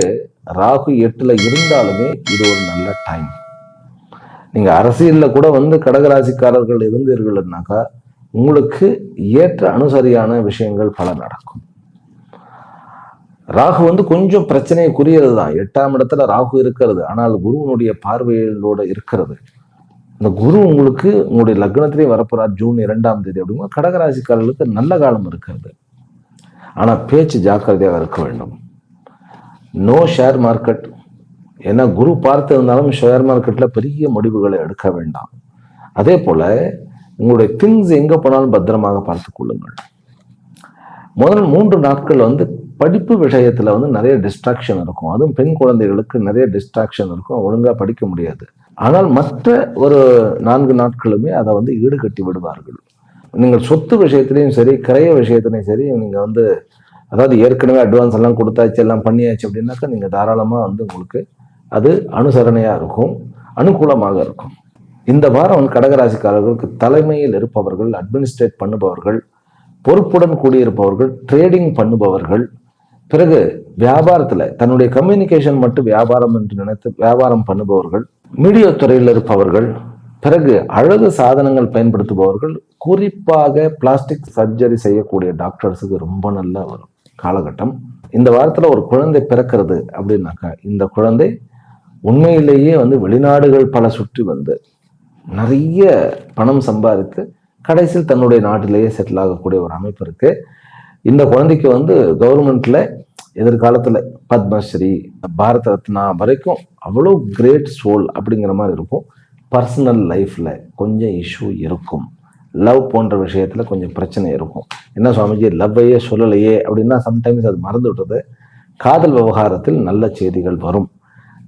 ராகு 8ல் இருந்தாலுமே இது ஒரு நல்ல டைம். நீங்க அரசியல்ல கூட வந்து கடகராசிக்காரர்கள் இருந்தீர்கள்னாக்கா உங்களுக்கு ஏற்ற அனுசரியான விஷயங்கள் பல நடக்கும். ராகு வந்து கொஞ்சம் பிரச்சனைக்குரியது தான். 8ஆம் இடத்துல ராகு இருக்கிறது, ஆனால் குருவனுடைய பார்வையோட இருக்கிறது. இந்த குரு உங்களுக்கு உங்களுடைய லக்னத்திலேயே வரப்போறார் ஜூன் 2ஆம் தேதி. அப்படிங்கிற கடகராசிக்காரர்களுக்கு நல்ல காலம் இருக்கிறது. ஆனா பேச்சு ஜாக்கிரதையாக இருக்க வேண்டும். No share market. ஏன்னா குரு பார்த்து இருந்தாலும் ஷேர் மார்க்கெட்ல பெரிய முடிவுகளை எடுக்க வேண்டாம். அதே போல உங்களுடைய திங்ஸ் எங்க போனாலும் பத்திரமாக பார்த்து கொள்ளுங்கள். முதல் 3 நாட்கள் வந்து படிப்பு விஷயத்துல வந்து நிறைய டிஸ்ட்ராக்ஷன் இருக்கும். அதுவும் பெண் குழந்தைகளுக்கு நிறைய டிஸ்ட்ராக்ஷன் இருக்கும், ஒழுங்கா படிக்க முடியாது. ஆனால் மற்ற ஒரு 4 நாட்களுமே அதை வந்து ஈடுகட்டி விடுவார்கள். நீங்கள் சொத்து விஷயத்திலையும் சரி, கிரைய விஷயத்திலையும் சரி, நீங்க வந்து அதாவது ஏற்கனவே அட்வான்ஸ் எல்லாம் கொடுத்தாச்சு, எல்லாம் பண்ணியாச்சு அப்படின்னாக்கா நீங்க தாராளமா வந்து உங்களுக்கு அது அனுசரணையா இருக்கும், அனுகூலமாக இருக்கும். இந்த வாரம் கடகராசிக்காரர்களுக்கு தலைமையில் இருப்பவர்கள், அட்மினிஸ்ட்ரேட் பண்ணுபவர்கள், பொறுப்புடன் கூடியிருப்பவர்கள், ட்ரேடிங் பண்ணுபவர்கள், பிறகு வியாபாரத்துல தன்னுடைய கம்யூனிகேஷன் மட்டும் வியாபாரம் என்று நினைத்து வியாபாரம் பண்ணுபவர்கள், மீடியா துறையில் இருப்பவர்கள், பிறகு அழகு சாதனங்கள் பயன்படுத்துபவர்கள், குறிப்பாக பிளாஸ்டிக் சர்ஜரி செய்யக்கூடிய டாக்டர்ஸுக்கு ரொம்ப நல்ல ஒரு காலகட்டம். இந்த வாரத்துல ஒரு குழந்தை பிறக்கிறது அப்படின்னாக்கா இந்த குழந்தை உண்மையிலேயே வந்து வெளிநாடுகள் பல சுற்றி வந்து நிறைய பணம் சம்பாதித்து கடைசியில் தன்னுடைய நாட்டிலேயே செட்டில் ஆகக்கூடிய ஒரு அமைப்பு இருக்கு. இந்த குழந்தைக்கு வந்து கவர்மெண்ட்ல எதிர்காலத்துல பத்மஸ்ரீ, பாரத ரத்னா வரைக்கும் அவ்வளோ கிரேட் சோல் அப்படிங்கிற மாதிரி இருக்கும். பர்சனல் லைஃப்பில் கொஞ்சம் இஷ்யூ இருக்கும். லவ் போன்ற விஷயத்தில் கொஞ்சம் பிரச்சனை இருக்கும். என்ன சுவாமிஜி லவ்வையே சொல்லலையே அப்படின்னா சம்டைம்ஸ் அது மறந்து விட்டது. காதல் விவகாரத்தில் நல்ல செய்திகள் வரும்.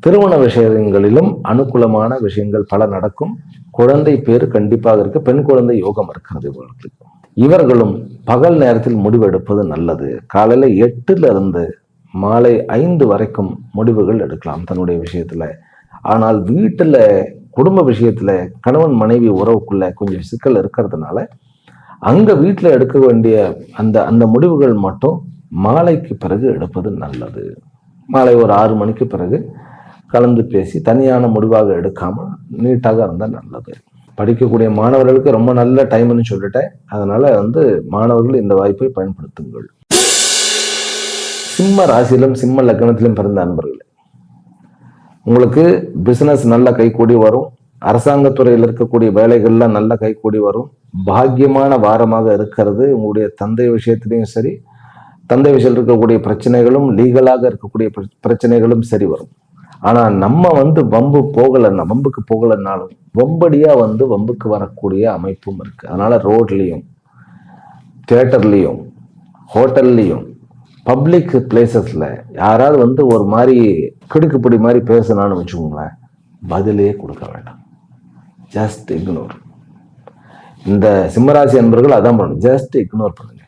திருமண விஷயங்களிலும் அனுகூலமான விஷயங்கள் பல நடக்கும். குழந்தை பேர் கண்டிப்பாக இருக்கு. பெண் குழந்தை யோகம் இருக்கிறது இவர்களுக்கு. இவர்களும் பகல் நேரத்தில் முடிவெடுப்பது நல்லது. காலையில் 8 இருந்து மாலை 5 வரைக்கும் முடிவுகள் எடுக்கலாம் தன்னுடைய விஷயத்துல. ஆனால் வீட்டுல குடும்ப விஷயத்துல கணவன் மனைவி உறவுக்குள்ள கொஞ்சம் சிக்கல் இருக்கிறதுனால அங்க வீட்டுல எடுக்க வேண்டிய அந்த முடிவுகள் மட்டும் மாலைக்கு பிறகு எடுப்பது நல்லது. மாலை ஒரு 6 மணிக்கு பிறகு கலந்து பேசி தனியான முடிவாக எடுக்காமல் நீட்டாக இருந்தால் நல்லது. படிக்கக்கூடிய மாணவர்களுக்கு ரொம்ப நல்ல டைம்னு சொல்லிட்டேன். அதனால மாணவர்கள் இந்த வாய்ப்பை பயன்படுத்துங்கள். சிம்ம ராசியிலும் சிம்ம லக்னத்திலும் பிறந்த அன்பர்களே, உங்களுக்கு பிசினஸ் நல்ல கைகூடி வரும். அரசாங்கத்துறையில் இருக்கக்கூடிய வேலைகள்லாம் நல்ல கைகூடி வரும். பாக்கியமான வாரமாக இருக்கிறது. உங்களுடைய தந்தை விஷயத்திலையும் சரி, தந்தை விஷயத்தில் இருக்கக்கூடிய பிரச்சனைகளும் லீகலாக இருக்கக்கூடிய பிரச்சனைகளும் சரி வரும். ஆனா நம்ம வம்புக்கு போகலைன்னாலும் வம்படியா வம்புக்கு வரக்கூடிய அமைப்பும் இருக்கு. அதனால ரோட்லயும், தியேட்டர்லயும், ஹோட்டல்லையும், பப்ளிக் பிளேசஸ்ல யாராவது ஒரு மாதிரி கிடுக்குப்பிடி மாதிரி பேசினான்னு வச்சுக்கோங்களேன், பதிலே கொடுக்க வேண்டாம். Just ignore. இந்த சிம்மராசி அன்பர்கள் அதான் பண்ணணும். ஜஸ்ட் இக்னோர் பண்ணுங்க.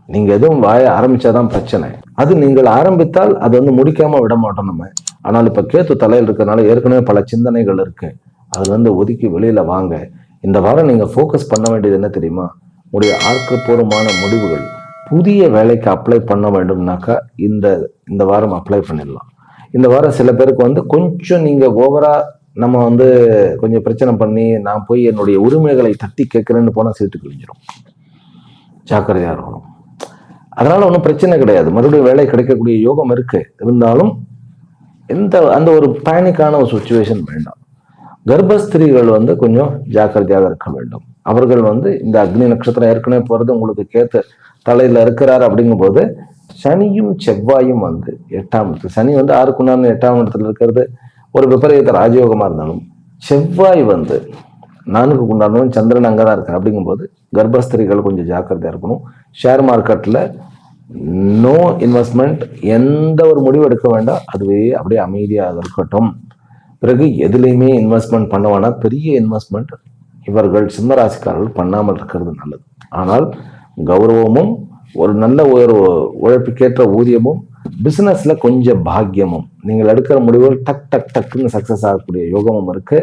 நீங்க எதுவும் வாய ஆரம்பிச்சாதான் பிரச்சனை. அது நீங்கள் ஆரம்பித்தால் அது முடிக்காம விட மாட்டோம் நம்ம. ஆனால் இப்ப கேத்து தலையில் இருக்கிறதுனால ஏற்கனவே பல சிந்தனைகள் இருக்கு. அதுல ஒதுக்கி வெளியில வாங்க. இந்த வாரம் நீங்க ஃபோக்கஸ் பண்ண வேண்டியது என்ன தெரியுமா? உங்களுடைய ஆக்கப்பூர்வமான முடிவுகள். புதிய வேலைக்கு அப்ளை பண்ண வேண்டும்னாக்கா இந்த வாரம் அப்ளை பண்ணிடலாம். இந்த வாரம் சில பேருக்கு கொஞ்சம் நீங்க ஓவரா நம்ம கொஞ்சம் பிரச்சனை பண்ணி நான் போய் என்னுடைய உரிமைகளை தட்டி கேட்கிறேன்னு போனா சீட்டு கிழிஞ்சிடும். ஜாக்கிரதையா இருக்கணும். அதனால ஒன்றும் பிரச்சனை கிடையாது. மறுபடியும் வேலை கிடைக்கக்கூடிய யோகம் இருக்கு. இருந்தாலும் அந்த ஒரு பேனிக்கான ஒரு சுச்சுவேஷன் வேண்டாம். கர்ப்பஸ்திரீகள் கொஞ்சம் ஜாக்கிரதையாக இருக்க வேண்டும். அவர்கள் இந்த அக்னி நட்சத்திரம் ஏற்கனவே போறது உங்களுக்கு கேத்து தலையில இருக்கிறார். அப்படிங்கும் போது சனியும் செவ்வாயும் 8ஆம் இடத்துல, சனி 6க்குண்டான 8ஆம் இடத்துல இருக்கிறது ஒரு விபரீத ராஜயோகமா இருந்தாலும், செவ்வாய் 4க்குண்டானவன் சந்திரன் அங்கதான் இருக்கார். அப்படிங்கும்போது கர்ப்பஸ்திரிகள் கொஞ்சம் ஜாக்கிரதையா இருக்கணும். ஷேர் மார்க்கெட்ல நோ இன்வெஸ்ட்மெண்ட், எந்த ஒரு முடிவு எடுக்க வேண்டாம். அதுவே அப்படியே அமைதியாக இருக்கட்டும். பிறகு எதுலையுமே இன்வெஸ்ட்மெண்ட் பண்ணுவானா பெரிய இன்வெஸ்ட்மெண்ட் இவர்கள் சிம்மராசிக்காரர்கள் பண்ணாமல் இருக்கிறது நல்லது. ஆனால் கௌரவமும் ஒரு நல்ல உழைப்புக்கேற்ற ஊதியமும் பிசினஸ்ல கொஞ்சம் பாக்கியமும் நீங்கள் எடுக்கிற முடிவுகள் டக்குன்னு சக்சஸ் ஆகக்கூடிய யோகமும் இருக்கு.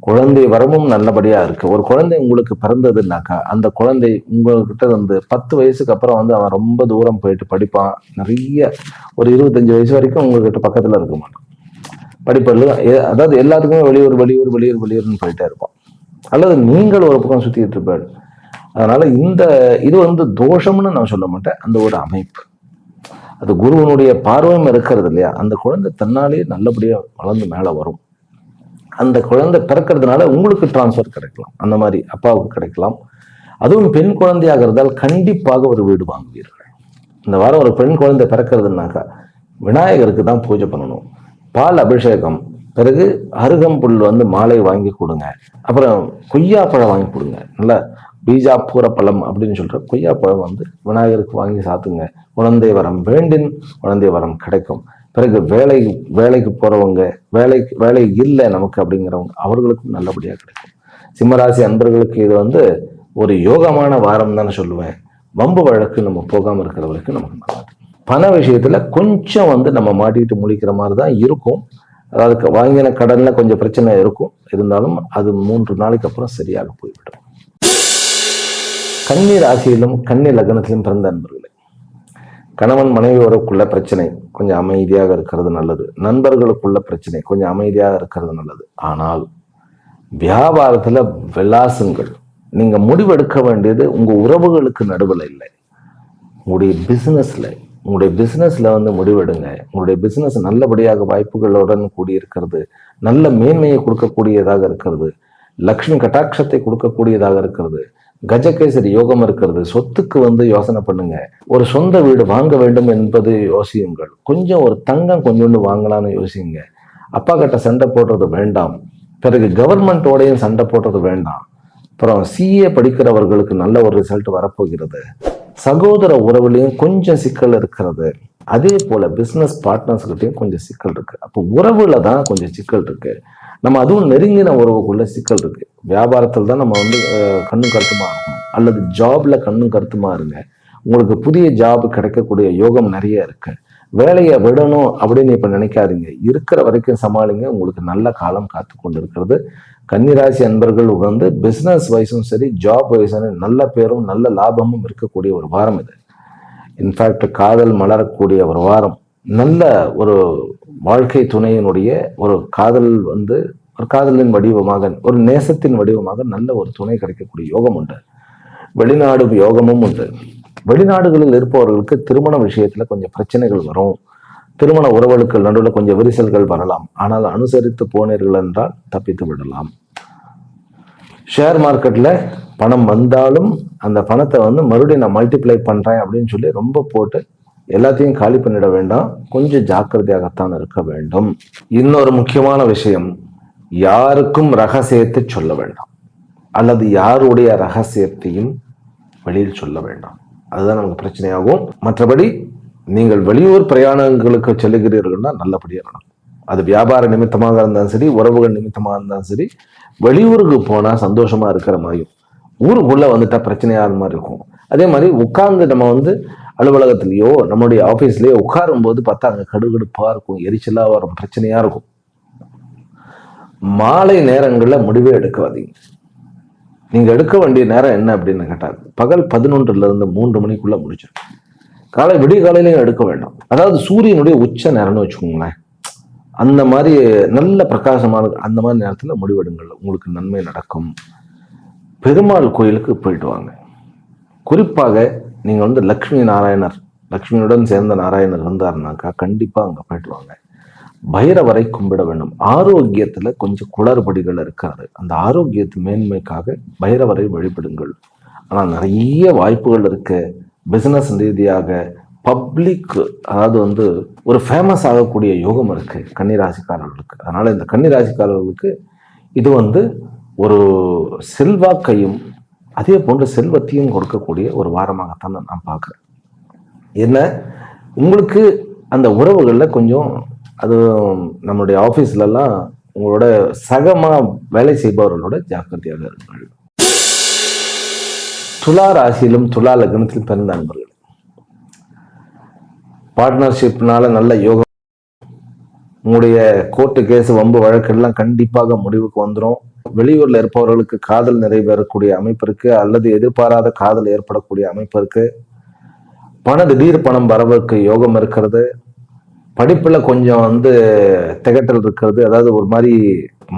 குழந்தை வரமும் நல்லபடியா இருக்கு. ஒரு குழந்தை உங்களுக்கு பிறந்ததுன்னாக்கா அந்த குழந்தை உங்ககிட்ட 10 வயசுக்கு அப்புறம் அவன் ரொம்ப தூரம் போயிட்டு படிப்பான். நிறைய ஒரு 25 வயசு வரைக்கும் உங்ககிட்ட பக்கத்துல இருக்க மாட்டான். படிப்பதில் அதாவது எல்லாத்துக்குமே வெளியூர்னு போயிட்டே இருப்பான். அல்லது நீங்கள் ஒரு பக்கம் சுத்திட்டு இருப்பாரு. அதனால இது தோஷம்னு நான் சொல்ல மாட்டேன். அந்த ஒரு அமைப்பு, அது குருவனுடைய பார்வையும் இருக்கிறது இல்லையா? அந்த குழந்தை தன்னாலே நல்லபடியா வளர்ந்து மேல வரும். அந்த குழந்தை பிறக்கிறதுனால உங்களுக்கு டிரான்ஸ்ஃபர் கிடைக்கலாம். அந்த மாதிரி அப்பாவுக்கு கிடைக்கலாம். அதுவும் பெண் குழந்தையாக இருந்தால் கண்டிப்பாக ஒரு வீடு வாங்குவீர்கள். இந்த வாரம் ஒரு பெண் குழந்தை பிறக்கிறதுனாக்கா விநாயகருக்கு தான் பூஜை பண்ணணும். பால் அபிஷேகம், பிறகு அருகம்புல் மாலை வாங்கி கொடுங்க. அப்புறம் கொய்யாப்பழம் வாங்கி கொடுங்க. நல்லா பீஜாப்பூர பழம் அப்படின்னு சொல்ற கொய்யாப்பழம் விநாயகருக்கு வாங்கி சாத்துங்க. குழந்தை வரம் வேண்டின் குழந்தை வரம் கிடைக்கும். பிறகு வேலைக்கு போறவங்க, வேலை இல்லை நமக்கு அப்படிங்கிறவங்க, அவர்களுக்கும் நல்லபடியா கிடைக்கும். சிம்மராசி அன்பர்களுக்கு இது ஒரு யோகமான வாரம் தானே சொல்லுவேன். வம்பு வழக்கு நம்ம போகாம இருக்கிறவங்களுக்கு நமக்கு நல்லது. பண விஷயத்துல கொஞ்சம் நம்ம மாட்டிட்டு முடிக்கிற மாதிரி தான் இருக்கும். அதாவது வாங்கின கடன்ல கொஞ்சம் பிரச்சனை இருக்கும். இருந்தாலும் அது 3 நாளைக்கு அப்புறம் சரியாக போய்விடும். கன்னி ராசியிலும் கன்னி லக்னத்திலும் பிறந்த அன்பர்களே, கணவன் மனைவி உறவுக்குள்ள பிரச்சனை கொஞ்சம் அமைதியாக இருக்கிறது நல்லது. நண்பர்களுக்குள்ள பிரச்சனை கொஞ்சம் அமைதியாக இருக்கிறது நல்லது. ஆனால் வியாபாரத்துல விலாசங்கள், நீங்க முடிவெடுக்க வேண்டியது உங்க உறவுகளுக்கு நடுவில் இல்லை, உங்களுடைய பிசினஸ்ல முடிவெடுங்க. உங்களுடைய பிசினஸ் நல்லபடியாக வாய்ப்புகளுடன் கூடியிருக்கிறது, நல்ல மேன்மையை கொடுக்கக்கூடியதாக இருக்கிறது, லக்ஷ்மி கட்டாட்சத்தை கொடுக்கக்கூடியதாக இருக்கிறது. கஜகேசரி யோகம் இருக்கிறது. சொத்துக்கு வந்து யோசனை பண்ணுங்க. ஒரு சொந்த வீடு வாங்க வேண்டும் என்பது யோசியுங்கள். கொஞ்சம் ஒரு தங்கம் கொஞ்சோண்டு வாங்கலாம்னு யோசிங்க. அப்பா கிட்ட சண்டை போடுறது வேண்டாம். பிறகு கவர்மெண்டோடையும் சண்டை போடுறது வேண்டாம். அப்புறம் சிஏ படிக்கிறவர்களுக்கு நல்ல ஒரு ரிசல்ட் வரப்போகிறது. சகோதர உறவுலையும் கொஞ்சம் சிக்கல் இருக்கிறது. அதே போல பிசினஸ் பார்ட்னர்ஸ் கிட்டையும் கொஞ்சம் சிக்கல் இருக்கு. அப்போ உறவுல தான் கொஞ்சம் சிக்கல் இருக்கு. நம்ம அதுவும் நெருங்கின உறவுக்குள்ள சிக்கல் இருக்கு. வியாபாரத்தில் தான் நம்ம வந்து கண்ணும் கருத்துமா இருக்கணும், அல்லது ஜாப்ல கண்ணும் கருத்துமா இருங்க. உங்களுக்கு புதிய ஜாப் கிடைக்கக்கூடிய யோகம் நிறைய இருக்கு. வேலையை விடணும் அப்படின்னு இப்ப நினைக்காதீங்க. இருக்கிற வரைக்கும் சமாளிங்க. உங்களுக்கு நல்ல காலம் காத்து கொண்டு இருக்கிறது. கன்னிராசி அன்பர்கள் வந்து பிசினஸ் வைஸும் சரி, ஜாப் வைஸும் நல்ல பேரும் நல்ல லாபமும் இருக்கக்கூடிய ஒரு வாரம் இது. இன்ஃபேக்ட் காதல் மலரக்கூடிய ஒரு வாரம். நல்ல ஒரு வாழ்க்கை துணையினுடைய ஒரு காதல் வந்து ஒரு காதலின் வடிவமாக, ஒரு நேசத்தின் வடிவமாக நல்ல ஒரு துணை கிடைக்கக்கூடிய யோகம் உண்டு. வெளிநாடு யோகமும் உண்டு. வெளிநாடுகளில் இருப்பவர்களுக்கு திருமண விஷயத்துல கொஞ்சம் பிரச்சனைகள் வரும். திருமண உறவுகளுக்கு நடுவில் கொஞ்சம் விரிசல்கள் வரலாம். ஆனால் அனுசரித்து போனீர்கள் என்றால் தப்பித்து விடலாம். ஷேர் மார்க்கெட்ல பணம் வந்தாலும் அந்த பணத்தை வந்து மறுபடியும் நான் மல்டிப்ளை பண்றேன் அப்படின்னு சொல்லி ரொம்ப போட்டு எல்லாத்தையும் காலி பண்ணிட வேண்டாம். கொஞ்சம் ஜாக்கிரதையாகத்தான் இருக்க வேண்டும். இன்னொரு முக்கியமான விஷயம், யாருக்கும் ரகசியத்தை சொல்ல வேண்டாம், அல்லது யாருடைய ரகசியத்தையும் வெளியில் சொல்ல வேண்டாம். அதுதான் நமக்கு பிரச்சனையாகும். மற்றபடி நீங்கள் வெளியூர் பிரயாணங்களுக்கு செல்லுகிறீர்கள்னா நல்லபடியா நடக்கும். அது வியாபார நிமித்தமாக இருந்தாலும் சரி, உறவுகள் நிமித்தமாக இருந்தாலும் சரி, வெளியூருக்கு போனா சந்தோஷமா இருக்கிற மாதிரியும், ஊருக்குள்ள வந்துட்டா பிரச்சனையாகிற மாதிரி இருக்கும். அதே மாதிரி உட்கார்ந்து நம்ம வந்து அலுவலகத்திலேயோ நம்மளுடைய ஆபீஸ்லயோ உட்காரும் போது பார்த்தா அங்க கடுகடுப்பா இருக்கும், எரிச்சலா வரும், பிரச்சனையா இருக்கும். மாலை நேரங்கள்ல முடிவே எடுக்காதீங்க. நீங்க எடுக்க வேண்டிய நேரம் என்ன அப்படின்னு கேட்டால் பகல் 11ல இருந்து 3 மணிக்குள்ள முடிச்சிடும். காலை விடிய காலையிலையும் எடுக்க வேண்டாம். அதாவது சூரியனுடைய உச்ச நேரம்னு வச்சுக்கோங்களேன். அந்த மாதிரி நல்ல பிரகாசமான அந்த மாதிரி நேரத்துல முடிவெடுங்கள். உங்களுக்கு நன்மை நடக்கும். பெருமாள் கோயிலுக்கு போயிட்டு வாங்க. குறிப்பாக நீங்க வந்து லக்ஷ்மி நாராயணர், லக்ஷ்மியுடன் சேர்ந்த நாராயணர் இருந்தாருனாக்கா கண்டிப்பா அங்க போயிட்டு வாங்க. பைரவரை கும்பிட வேண்டும். ஆரோக்கியத்துல கொஞ்சம் குளறுபடிகள் இருக்காது. அந்த ஆரோக்கியத்து மேன்மைக்காக பைரவரை வழிபடுங்கள். ஆனா நிறைய வாய்ப்புகள் இருக்கு. பிசினஸ் ரீதியாக பப்ளிக், அதாவது வந்து ஒரு ஃபேமஸ் ஆகக்கூடிய யோகம் இருக்கு கன்னிராசிக்காரர்களுக்கு. அதனால இந்த கன்னிராசிக்காரர்களுக்கு இது வந்து ஒரு செல்வாக்கையும் அதே போன்ற செல்வத்தையும் கொடுக்கக்கூடிய ஒரு வாரமாகத்தான் நான் பார்க்குறேன். என்ன, உங்களுக்கு அந்த உறவுகளில் கொஞ்சம், அது நம்மளுடைய ஆஃபீஸ்லலாம் உங்களோட சகமா வேலை செய்பவர்களோட ஜாக்கிரதையாக இருங்கள். துலா ராசியிலும் துலா லக்னத்திலும் பிறந்த அன்பர்கள், பார்ட்னர்ஷிப்னால நல்ல யோகம். உங்களுடைய கோர்ட்டு கேஸ் வம்பு வழக்கெல்லாம் கண்டிப்பாக முடிவுக்கு வந்துடும். வெளியூர்ல இருப்பவர்களுக்கு காதல் நிறைவேறக்கூடிய அமைப்பு இருக்கு, அல்லது எதிர்பாராத காதல் ஏற்படக்கூடிய அமைப்பு இருக்கு. திடீர் பணம் வரவுக்கு யோகம் இருக்கிறது. படிப்புல கொஞ்சம் வந்து திகட்டல் இருக்கிறது. அதாவது ஒரு மாதிரி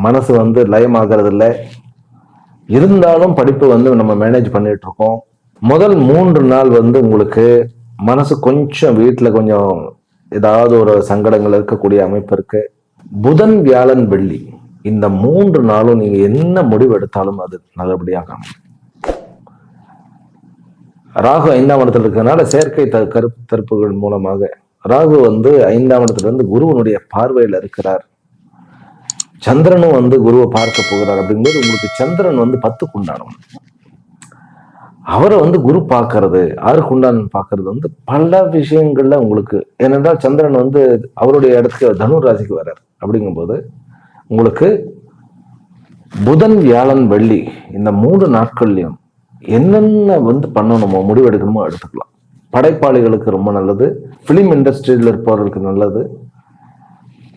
மனசு வந்து லயமாகிறது இல்லை. இருந்தாலும் படிப்பு வந்து நம்ம மேனேஜ் பண்ணிட்டு இருக்கோம். முதல் 3 நாள் வந்து உங்களுக்கு மனசு கொஞ்சம் வீட்டுல கொஞ்சம் ஏதாவது ஒரு சங்கடங்கள் இருக்கக்கூடிய அமைப்பு இருக்கு. புதன் வியாழன் வெள்ளி இந்த 3 நாளும் நீங்க என்ன முடிவு எடுத்தாலும் அது நல்லபடியாக அமையும். ராகு 5ஆம் இடத்துல இருக்கிறதுனால செயற்கை கருப்பு தருப்புகள் மூலமாக ராகு வந்து 5ஆம் இடத்துல இருந்து குருவனுடைய பார்வையில இருக்கிறார். சந்திரனும் வந்து குருவை பார்க்க போகிறார். அப்படிங்கும்போது உங்களுக்கு சந்திரன் வந்து 10க்கு உண்டானவன். அவரை வந்து குரு பார்க்கறது, 6க்கு உண்டானவன் பார்க்கறது வந்து பல விஷயங்கள்ல உங்களுக்கு, ஏனென்றால் சந்திரன் வந்து அவருடைய இடத்துக்கு தனு ராசிக்கு வர்றார். அப்படிங்கும்போது உங்களுக்கு புதன் வியாழன் வெள்ளி இந்த 3 நாட்கள்லயும் என்னென்ன வந்து பண்ணணுமோ முடிவெடுக்கணுமோ எடுத்துக்கலாம். படைப்பாளிகளுக்கு ரொம்ப நல்லது, பிலிம் இண்டஸ்ட்ரியில் இருப்பவர்களுக்கு நல்லது,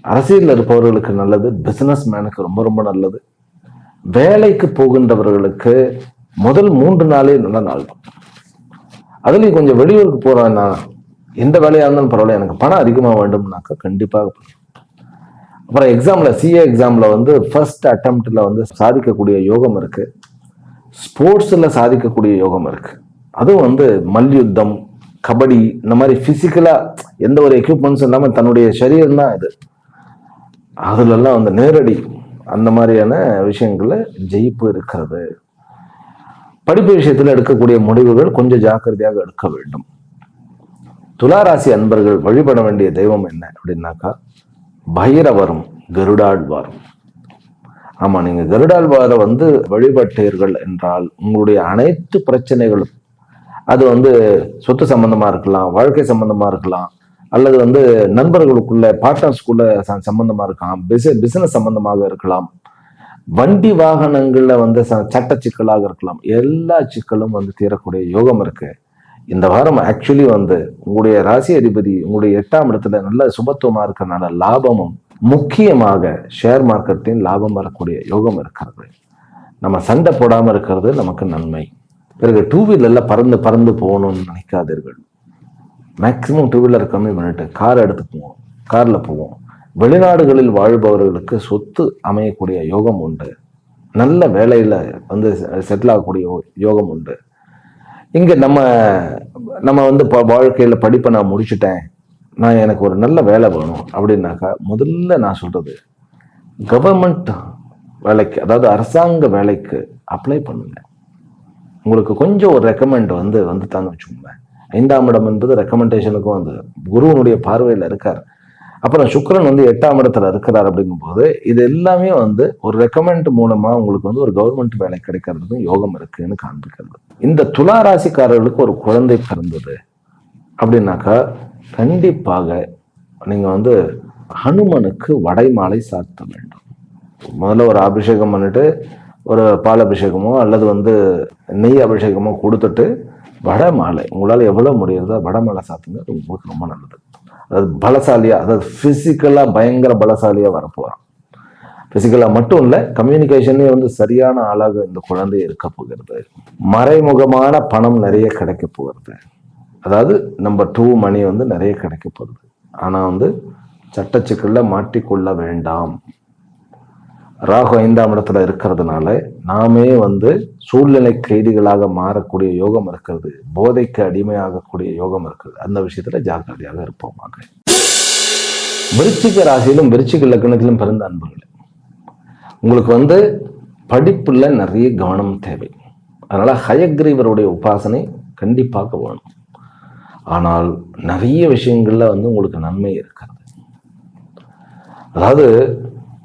அரசியலில் இருப்பவர்களுக்கு நல்லது, பிசினஸ் மேனுக்கு ரொம்ப ரொம்ப நல்லது. வேலைக்கு போகின்றவர்களுக்கு முதல் 3 நாளே நல்ல நாள். அதுலயும் கொஞ்சம் வெளியூருக்கு போறேன்னா எந்த வேலையா இருந்தாலும் பரவாயில்ல, எனக்கு பணம் அதிகமாக வேண்டும்னாக்கா கண்டிப்பாக. அப்புறம் எக்ஸாம்ல சிஏ எக்ஸாம்ல வந்து ஃபர்ஸ்ட் அட்டெம்ப்ட்ல வந்து சாதிக்கக்கூடிய யோகம் இருக்கு. ஸ்போர்ட்ஸ்ல சாதிக்கக்கூடிய யோகம் இருக்கு. அதுவும் வந்து மல்யுத்தம், கபடி, இந்த மாதிரி பிசிக்கலா எந்த ஒரு எக்யூப்மெண்ட்ஸும் இல்லாம தன்னுடைய சரீரம் தான் இது, அதுல எல்லாம் வந்து நேரடி அந்த மாதிரியான விஷயங்கள்ல ஜெயிப்பு இருக்கிறது. படிப்பு விஷயத்துல எடுக்கக்கூடிய முடிவுகள் கொஞ்சம் ஜாக்கிரதையாக எடுக்க வேண்டும். துளாராசி அன்பர்கள் வழிபட வேண்டிய தெய்வம் என்ன அப்படின்னாக்கா பைரவரும் கருடாழ்வாரும். ஆமா, நீங்க கருடாழ்வாரை வழிபட்டீர்கள் என்றால் உங்களுடைய அனைத்து பிரச்சனைகளும், அது சொத்து சம்பந்தமா இருக்கலாம், வாழ்க்கை சம்பந்தமா இருக்கலாம், அல்லது நண்பர்களுக்குள்ள பார்ட்னர்ஸ்குள்ள சம்பந்தமா இருக்கலாம், பிசினஸ் சம்பந்தமாக இருக்கலாம், வண்டி வாகனங்கள்ல சட்ட சிக்கலாக இருக்கலாம், எல்லா சிக்கலும் தீரக்கூடிய யோகம் இருக்கு. இந்த வாரம் ஆக்சுவலி உங்களுடைய ராசி அதிபதி உங்களுடைய 8ஆம் இடத்துல நல்ல சுபத்துவமா இருக்கிறனால லாபமும், முக்கியமாக ஷேர் மார்க்கெட்டின் லாபம் வரக்கூடிய யோகம் இருக்கிறது. நம்ம சண்டை போடாம இருக்கிறது நமக்கு நன்மை. பிறகு 2 வீலர்ல பறந்து பறந்து போகணும்னு நினைக்காதீர்கள். மேக்சிமம் 2 வீலர் கம்மி பண்ணிட்டு கார் எடுத்து போவோம், கார்ல போவோம். வெளிநாடுகளில் வாழ்பவர்களுக்கு சொத்து அமையக்கூடிய யோகம் உண்டு. நல்ல வேலையில செட்டில் ஆகக்கூடிய யோகம் உண்டு. இங்க நம்ம வாழ்க்கையில படிப்பை நான் முடிச்சுட்டேன், எனக்கு ஒரு நல்ல வேலை வேணும் அப்படின்னாக்கா முதல்ல நான் சொல்றது கவர்மெண்ட் வேலைக்கு, அதாவது அரசாங்க வேலைக்கு அப்ளை பண்ணுங்க. உங்களுக்கு கொஞ்சம் ஒரு ரெக்கமெண்ட் தான்னு வச்சுக்கோங்க. 5ஆம் இடம் என்பது ரெக்கமெண்டேஷனுக்கும் குருவனுடைய பார்வையில் இருக்கார். அப்புறம் சுக்கிரன் 8ஆம் இடத்துல இருக்கிறார். அப்படிங்கும்போது இது எல்லாமே ஒரு ரெக்கமெண்ட் மூலமா உங்களுக்கு ஒரு கவர்மெண்ட் வேலை கிடைக்கிறதுக்கும் யோகம் இருக்குன்னு காண்பிக்கிறது. இந்த துலா ராசிக்காரர்களுக்கு ஒரு குழந்தை பிறந்தது அப்படின்னாக்கா கண்டிப்பாக நீங்க ஹனுமனுக்கு வடை மாலை சாத்த வேண்டும். முதல்ல ஒரு அபிஷேகம் பண்ணிட்டு ஒரு பால் அபிஷேகமோ அல்லது நெய் அபிஷேகமோ கொடுத்துட்டு வடை மாலை உங்களால் எவ்வளவு முடியுதோ வடை மாலை சாத்துங்க. உங்களுக்கு ரொம்ப நல்லது. அதாவது பலசாலியா, அதாவது பிசிக்கலா பயங்கர பலசாலியா வரப்போறான். பிசிக்கலா மட்டும் இல்ல, கம்யூனிகேஷனே சரியான ஆளாக இந்த குழந்தை இருக்க போகிறது. மறைமுகமான பணம் நிறைய கிடைக்க போகிறது. அதாவது நம்பர் 2 மணி நிறைய கிடைக்க போகுது. ஆனா சட்டச்சிக்கல்ல மாட்டிக்கொள்ள வேண்டாம். ராகு 5ஆம் இடத்துல இருக்கிறதுனால நாமே சூழ்நிலை கைதிகளாக மாறக்கூடிய யோகம் இருக்கிறது. போதைக்கு அடிமையாகக்கூடிய யோகம் இருக்கிறது. அந்த விஷயத்துல ஜாக்கிரதையாக இருப்போமாக. விருச்சிக ராசியிலும் விருச்சிக லக்னத்திலும் பிறந்த அன்பர்களே, உங்களுக்கு படிப்புல நிறைய கவனம் தேவை. அதனால ஹயக்ரீவருடைய உபாசனை கண்டிப்பாக வேணும். ஆனால் நிறைய விஷயங்கள்ல உங்களுக்கு நன்மை இருக்கிறது. அதாவது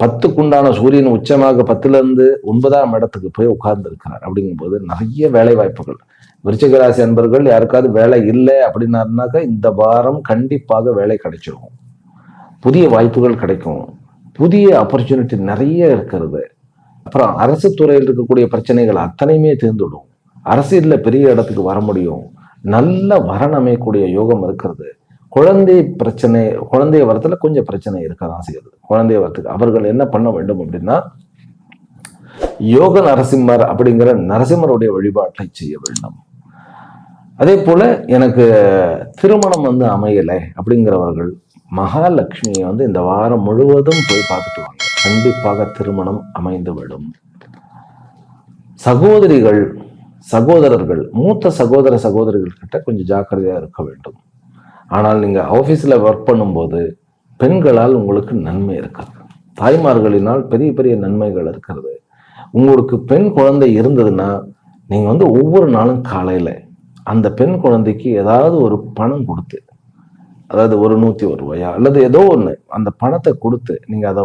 10க்குண்டான சூரியன் உச்சமாக 10ல இருந்து 9ஆம் இடத்துக்கு போய் உட்கார்ந்து இருக்கிறார். அப்படிங்கும்போது நிறைய வேலை வாய்ப்புகள். விருச்சிக ராசி அன்பர்கள் யாருக்காவது வேலை இல்லை அப்படின்னாருனாக்கா இந்த வாரம் கண்டிப்பாக வேலை கிடைச்சிடும். புதிய வாய்ப்புகள் கிடைக்கும். புதிய ஆப்பர்ச்சுனிட்டி நிறைய இருக்கிறது. அப்புறம் அரசு துறையில் இருக்கக்கூடிய பிரச்சனைகள் அத்தனையுமே தீர்ந்துடும். அரசியல்ல பெரிய இடத்துக்கு வர முடியும். நல்ல வரன் அமையக்கூடிய யோகம் இருக்கிறது. குழந்தைய வரத்துல கொஞ்சம் பிரச்சனை இருக்கதான் செய்யுது. குழந்தைய வரத்துக்கு அவர்கள் என்ன பண்ண வேண்டும் அப்படின்னா யோக நரசிம்மர் அப்படிங்கிற நரசிம்மருடைய வழிபாட்டை செய்ய வேண்டும். அதே போல எனக்கு திருமணம் அமையலை அப்படிங்கிறவர்கள் மகாலட்சுமியை இந்த வாரம் முழுவதும் போய் பார்த்துட்டு வாங்க. கண்டிப்பாக திருமணம் அமைந்து விடும். சகோதரர்கள் மூத்த சகோதரிகள் கிட்ட கொஞ்சம் ஜாக்கிரதையா இருக்க வேண்டும். ஆனால் நீங்க ஆபீஸ்ல ஒர்க் பண்ணும்போது பெண்களால் உங்களுக்கு நன்மை இருக்கிறது. தாய்மார்களினால் பெரிய பெரிய நன்மைகள் இருக்கிறது. உங்களுக்கு பெண் குழந்தை இருந்ததுன்னா நீங்க ஒவ்வொரு நாளும் காலையில அந்த பெண் குழந்தைக்கு ஏதாவது ஒரு பணம் கொடுத்து, அதாவது ஒரு 101 ரூபாயா அல்லது ஏதோ ஒண்ணு அந்த பணத்தை கொடுத்து நீங்க அதை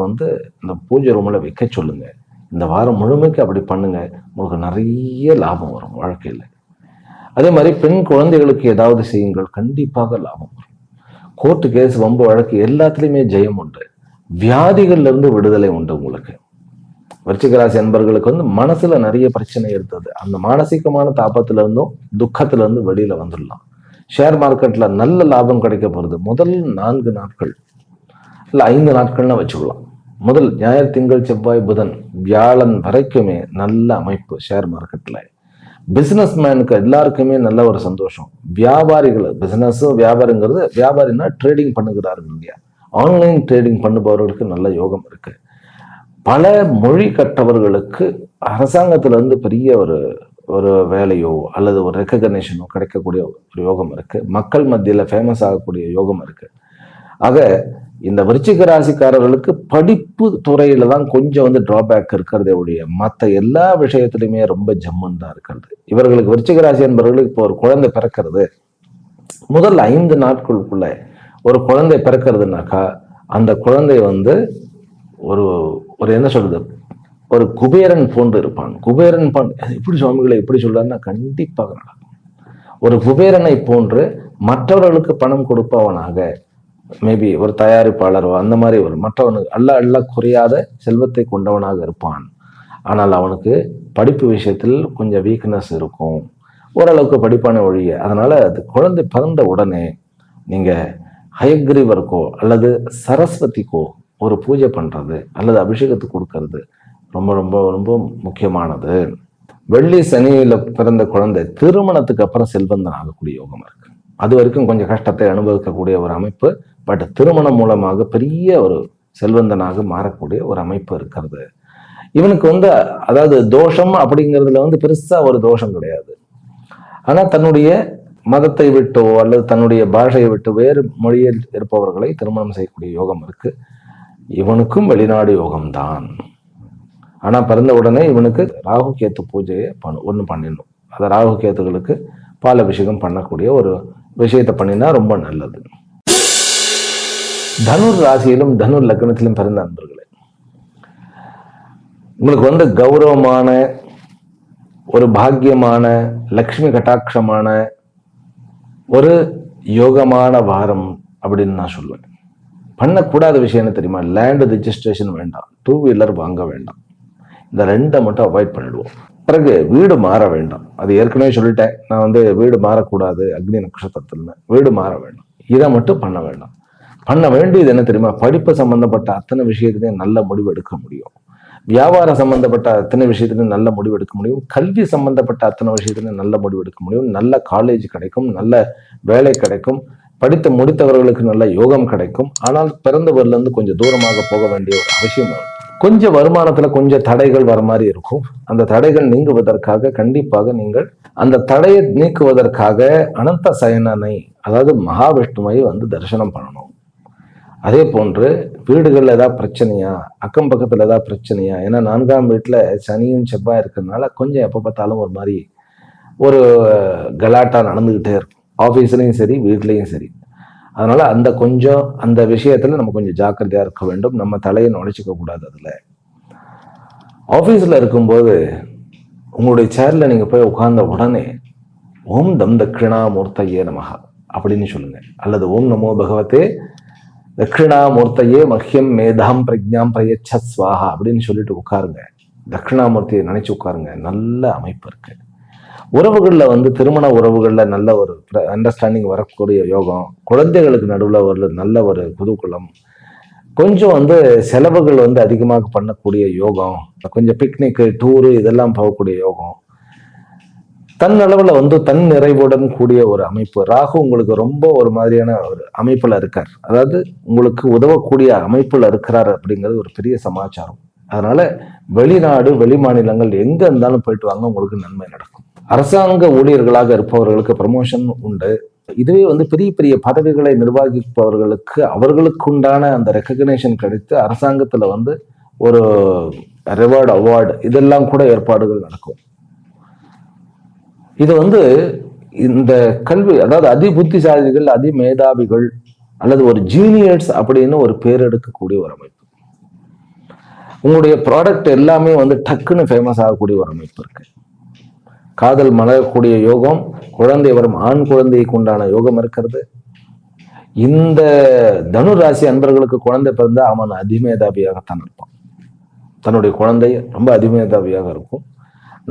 இந்த பூஜை ரூம்ல வைக்க சொல்லுங்க. இந்த வாரம் முழுமைக்கு அப்படி பண்ணுங்க. உங்களுக்கு நிறைய லாபம் வரும் வாழ்க்கையில. அதே மாதிரி பெண் குழந்தைகளுக்கு ஏதாவது செய்யுங்கள், கண்டிப்பாக லாபம் வரும். கோர்ட்டு கேஸ் வம்பு வழக்கு எல்லாத்துலயுமே ஜெயம் உண்டு. வியாதிகள்ல இருந்து விடுதலை உண்டு. உங்களுக்கு விருச்சிக ராசி அன்பர்களுக்கு மனசுல நிறைய பிரச்சனை இருந்தது. அந்த மானசீகமான தாபத்துல இருந்தும் துக்கத்துல இருந்து வெளியில வந்துடலாம். ஷேர் மார்க்கெட்ல நல்ல லாபம் கிடைக்க போறது முதல் 4 நாட்கள் இல்ல 5 நாட்கள்னு வச்சுக்கலாம். முதல் ஞாயிறு, திங்கள், செவ்வாய், புதன், வியாழன் வரைக்குமே நல்ல அமைப்பு ஷேர் மார்க்கெட்ல. பிசினஸ் மேனுக்கு எல்லாருக்குமே நல்ல ஒரு சந்தோஷம். வியாபாரிகள், வியாபாரின்னா ட்ரேடிங் பண்ணுகிறார்கள் இல்லையா, ஆன்லைன் ட்ரேடிங் பண்ணுபவர்களுக்கு நல்ல யோகம் இருக்கு. பல மொழி கற்றவர்களுக்கு அரசாங்கத்துல இருந்து பெரிய ஒரு வேலையோ அல்லது ஒரு ரெக்கக்னேஷனோ கிடைக்கக்கூடிய ஒரு யோகம் இருக்கு. மக்கள் மத்தியில ஃபேமஸ் ஆகக்கூடிய யோகம் இருக்கு. ஆக இந்த விருச்சிக ராசிக்காரர்களுக்கு படிப்பு துறையில தான் கொஞ்சம் வந்து டிராபேக் இருக்கிறதே ஒழிய மற்ற எல்லா விஷயத்திலுமே ரொம்ப ஜம்முன்னு தான் இருக்கிறது. இவர்களுக்கு விருச்சிக ராசி என்பவர்களுக்கு இப்போ ஒரு குழந்தை பிறக்கிறது, முதல் 5 நாட்களுக்குள்ள ஒரு குழந்தை பிறக்கிறதுனாக்கா அந்த குழந்தை வந்து ஒரு ஒரு என்ன சொல்றது, ஒரு குபேரன் போன்று இருப்பான். குபேரன் எப்படி சுவாமிகளை எப்படி சொல்றாருன்னா கண்டிப்பாக நடக்கும். ஒரு குபேரனை போன்று மற்றவர்களுக்கு பணம் கொடுப்பவனாக, மேபி ஒரு தயாரிப்பாளரோ அந்த மாதிரி ஒரு மற்றவனுக்கு அல்ல குறையாத செல்வத்தை கொண்டவனாக இருப்பான். ஆனால் அவனுக்கு படிப்பு விஷயத்தில் கொஞ்சம் வீக்னஸ் இருக்கும், ஓரளவுக்கு படிப்பான ஒழிய. அதனால அது குழந்தை பிறந்த உடனே நீங்க ஹயக்ரீவருக்கோ அல்லது சரஸ்வதிக்கோ ஒரு பூஜை பண்றது அல்லது அபிஷேகத்துக்கு கொடுக்கறது ரொம்ப ரொம்ப ரொம்ப முக்கியமானது. வெள்ளி சனியில பிறந்த குழந்தை திருமணத்துக்கு அப்புறம் செல்வந்தன் ஆகக்கூடிய யோகம் இருக்கு. அது வரைக்கும் கொஞ்சம் கஷ்டத்தை அனுபவிக்கக்கூடிய ஒரு அமைப்பு, பட் திருமணம் மூலமாக பெரிய ஒரு செல்வந்தனாக மாறக்கூடிய ஒரு அமைப்பு இருக்கிறது. இவனுக்கு வந்து அதாவது தோஷம் அப்படிங்கிறதுல வந்து பெருசா ஒரு தோஷம் கிடையாது. ஆனா தன்னுடைய மதத்தை விட்டோ அல்லது தன்னுடைய பாஷையை விட்டு வேறு மொழியில் இருப்பவர்களை திருமணம் செய்யக்கூடிய யோகம் இருக்கு. இவனுக்கும் வெளிநாடு யோகம்தான். ஆனா பிறந்த உடனே இவனுக்கு ராகு கேத்து பூஜையை ஒண்ணு பண்ணிடணும். அந்த ராகு கேத்துகளுக்கு பால் அபிஷேகம் பண்ணக்கூடிய ஒரு விஷயத்தை பண்ணினா ரொம்ப நல்லது. தனுர் ராசியிலும் தனுர் லக்னத்திலும் பிறந்த நண்பர்களே, உங்களுக்கு வந்து கௌரவமான ஒரு பாக்கியமான லக்ஷ்மி கட்டாட்சமான ஒரு யோகமான வாரம் அப்படின்னு நான் சொல்லுவேன். பண்ணக்கூடாத விஷயம் என்ன தெரியுமா? லேண்ட் ரிஜிஸ்ட்ரேஷன் வேண்டாம், 2 வீலர் வாங்க வேண்டாம், இந்த 2 மட்டும் அவாய்ட் பண்ணிடுவோம். பிறகு வீடு மாற வேண்டாம், அது ஏற்கனவே சொல்லிட்டேன் நான் வந்து வீடு மாறக்கூடாது அக்னி நட்சத்திரத்துல, வீடு மாற வேண்டாம், இதை மட்டும் பண்ண வேண்டாம். பண்ண வேண்டியது என்ன தெரியுமா? படிப்பு சம்பந்தப்பட்ட அத்தனை விஷயத்திலையும் நல்ல முடிவு எடுக்க முடியும், வியாபாரம் சம்பந்தப்பட்ட அத்தனை விஷயத்திலையும் நல்ல முடிவு எடுக்க முடியும், கல்வி சம்பந்தப்பட்ட அத்தனை விஷயத்திலையும் நல்ல முடிவு எடுக்க முடியும், நல்ல காலேஜ் கிடைக்கும், நல்ல வேலை கிடைக்கும், படித்து முடித்தவர்களுக்கு நல்ல யோகம் கிடைக்கும். ஆனால் பிறந்தவர்ல இருந்து கொஞ்சம் தூரமாக போக வேண்டிய ஒரு அவசியம் வரும். கொஞ்சம் வருமானத்துல கொஞ்சம் தடைகள் வர மாதிரி இருக்கும். அந்த தடைகள் நீங்குவதற்காக கண்டிப்பாக நீங்கள் அந்த தடையை நீக்குவதற்காக அனந்த சயனனை அதாவது மகாவிஷ்ணுவை வந்து தரிசனம் பண்ணணும். அதே போன்று வீடுகள்ல ஏதாவது பிரச்சனையா, அக்கம் பக்கத்துல ஏதாவது பிரச்சனையா, ஏன்னா 4ஆம் வீட்டுல சனியும் செவ்வாய் இருக்கிறதுனால கொஞ்சம் எப்ப பார்த்தாலும் ஒரு மாதிரி ஒரு கலாட்டா நடந்துகிட்டே இருக்கும், ஆஃபீஸ்லையும் சரி வீட்லையும் சரி. அதனால அந்த விஷயத்துல நம்ம கொஞ்சம் ஜாக்கிரதையா இருக்க வேண்டும். நம்ம தலையை நுழைச்சிக்க கூடாது. அதுல ஆஃபீஸ்ல இருக்கும்போது உங்களுடைய சேர்ல நீங்க போய் உட்கார்ந்த உடனே ஓம் தம் தட்சிணாமூர்த்தையே நமஹ அப்படின்னு சொல்லுங்க, அல்லது ஓம் நமோ பகவதே தட்சிணாமூர்த்தையே மஹ்யம் மேதாம் பிரஜாம் பிரயச்ச ஸ்வாஹா அப்படின்னு சொல்லிட்டு உட்காருங்க. தட்சிணாமூர்த்தியை நினைச்சு உட்காருங்க. நல்ல அமைப்பு இருக்கு. உறவுகள்ல வந்து திருமண உறவுகள்ல நல்ல ஒரு அண்டர்ஸ்டாண்டிங் வரக்கூடிய யோகம், குழந்தைகளுக்கு நடுவில் ஒரு நல்ல ஒரு குதூகலம், கொஞ்சம் வந்து செலவுகள் வந்து அதிகமாக பண்ணக்கூடிய யோகம், கொஞ்சம் பிக்னிக்கு டூரு இதெல்லாம் போகக்கூடிய யோகம், தன் அளவுல வந்து தன் நிறைவுடன் கூடிய ஒரு அமைப்பு. ராகு உங்களுக்கு ரொம்ப ஒரு மாதிரியான ஒரு அமைப்புல இருக்கார், அதாவது உங்களுக்கு உதவக்கூடிய அமைப்புல இருக்கிறார் அப்படிங்கிறது ஒரு பெரிய சமாச்சாரம். அதனால வெளிநாடு வெளி மாநிலங்கள் எங்க இருந்தாலும் போயிட்டு வாங்க, உங்களுக்கு நன்மை நடக்கும். அரசாங்க ஊழியர்களாக இருப்பவர்களுக்கு ப்ரமோஷன் உண்டு. இதுவே வந்து பெரிய பெரிய பதவிகளை நிர்வகிப்பவர்களுக்கு அவர்களுக்கு உண்டான அந்த ரெக்கக்னேஷன் கிடைத்து அரசாங்கத்துல வந்து ஒரு ரிவார்டு அவார்டு இதெல்லாம் கூட ஏற்பாடுகள் நடக்கும். இது வந்து இந்த கல்வி அதாவது அதி புத்திசாலிகள், அதி மேதாவிகள் அல்லது ஒரு ஜீனியர்ஸ் அப்படின்னு ஒரு பேர் எடுக்கக்கூடிய ஒரு அமைப்பு. உங்களுடைய ப்ராடக்ட் எல்லாமே வந்து டக்குன்னு ஃபேமஸ் ஆகக்கூடிய ஒரு அமைப்பு இருக்கு. காதல் மலரக்கூடிய யோகம், குழந்தை வரும் ஆண் குழந்தைக்கு உண்டான யோகம் இருக்கிறது. இந்த தனுராசி அன்பர்களுக்கு குழந்தை பிறந்தா அவன் அதிமேதாவியாகத்தான் இருப்பான். தன்னுடைய குழந்தை ரொம்ப அதிமேதாவியாக இருக்கும்.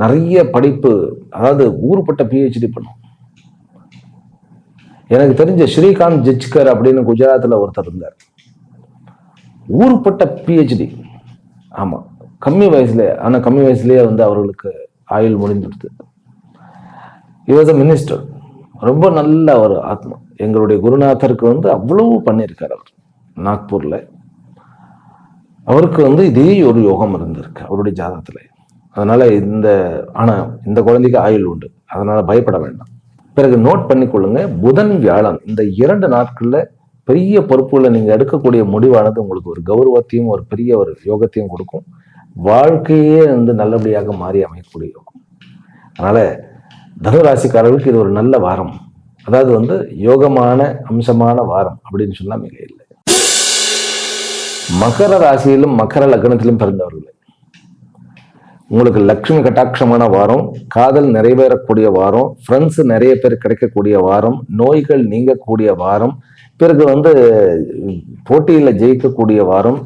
நிறைய படிப்பு, அதாவது ஊர்பட்ட PhD பண்ணும். எனக்கு தெரிஞ்ச ஸ்ரீகாந்த் ஜிச்கர் அப்படின்னு குஜராத்ல ஒருத்தர் இருந்தார், ஊர்பட்ட PhD. ஆமா, கம்மி வயசுலயே வந்து அவர்களுக்கு ஆயுள் முடிந்துடுது. இவர் மினிஸ்டர், ரொம்ப நல்ல ஒரு ஆத்மா. எங்களுடைய குருநாதருக்கு வந்து அவ்வளவு பண்ணியிருக்கார் அவர் நாக்பூர்ல. அவருக்கு வந்து இதே ஒரு யோகம் இருந்திருக்கு அவருடைய ஜாதகத்துல. அதனால இந்த குழந்தைக்கு ஆயுள் உண்டு, அதனால பயப்பட வேண்டாம். பிறகு நோட் பண்ணிக்கொள்ளுங்க, புதன் வியாழன் இந்த 2 நாட்கள்ல பெரிய பொறுப்புகளை நீங்கள் எடுக்கக்கூடிய முடிவானது உங்களுக்கு ஒரு கௌரவத்தையும் ஒரு பெரிய ஒரு யோகத்தையும் கொடுக்கும். வாழ்க்கையே வந்து நல்லபடியாக மாறி அமையக்கூடிய யோகம். அதனால தனுராசிக்காரர்களுக்கு இது ஒரு நல்ல வாரம், அதாவது வந்து யோகமான அம்சமான வாரம் அப்படின்னு சொன்னா மிக இல்லை. மகர ராசியிலும் மகர லக்னத்திலும் பிறந்தவர்கள், உங்களுக்கு லட்சுமி கட்டாட்சமான வாரம், காதல் நிறைவேறக்கூடிய வாரம், ஃப்ரெண்ட்ஸ் நிறைய பேர் கிடைக்கக்கூடிய வாரம், நோய்கள் நீங்கக்கூடிய வாரம், பிறகு வந்து போட்டியில் ஜெயிக்கக்கூடிய வாரம்,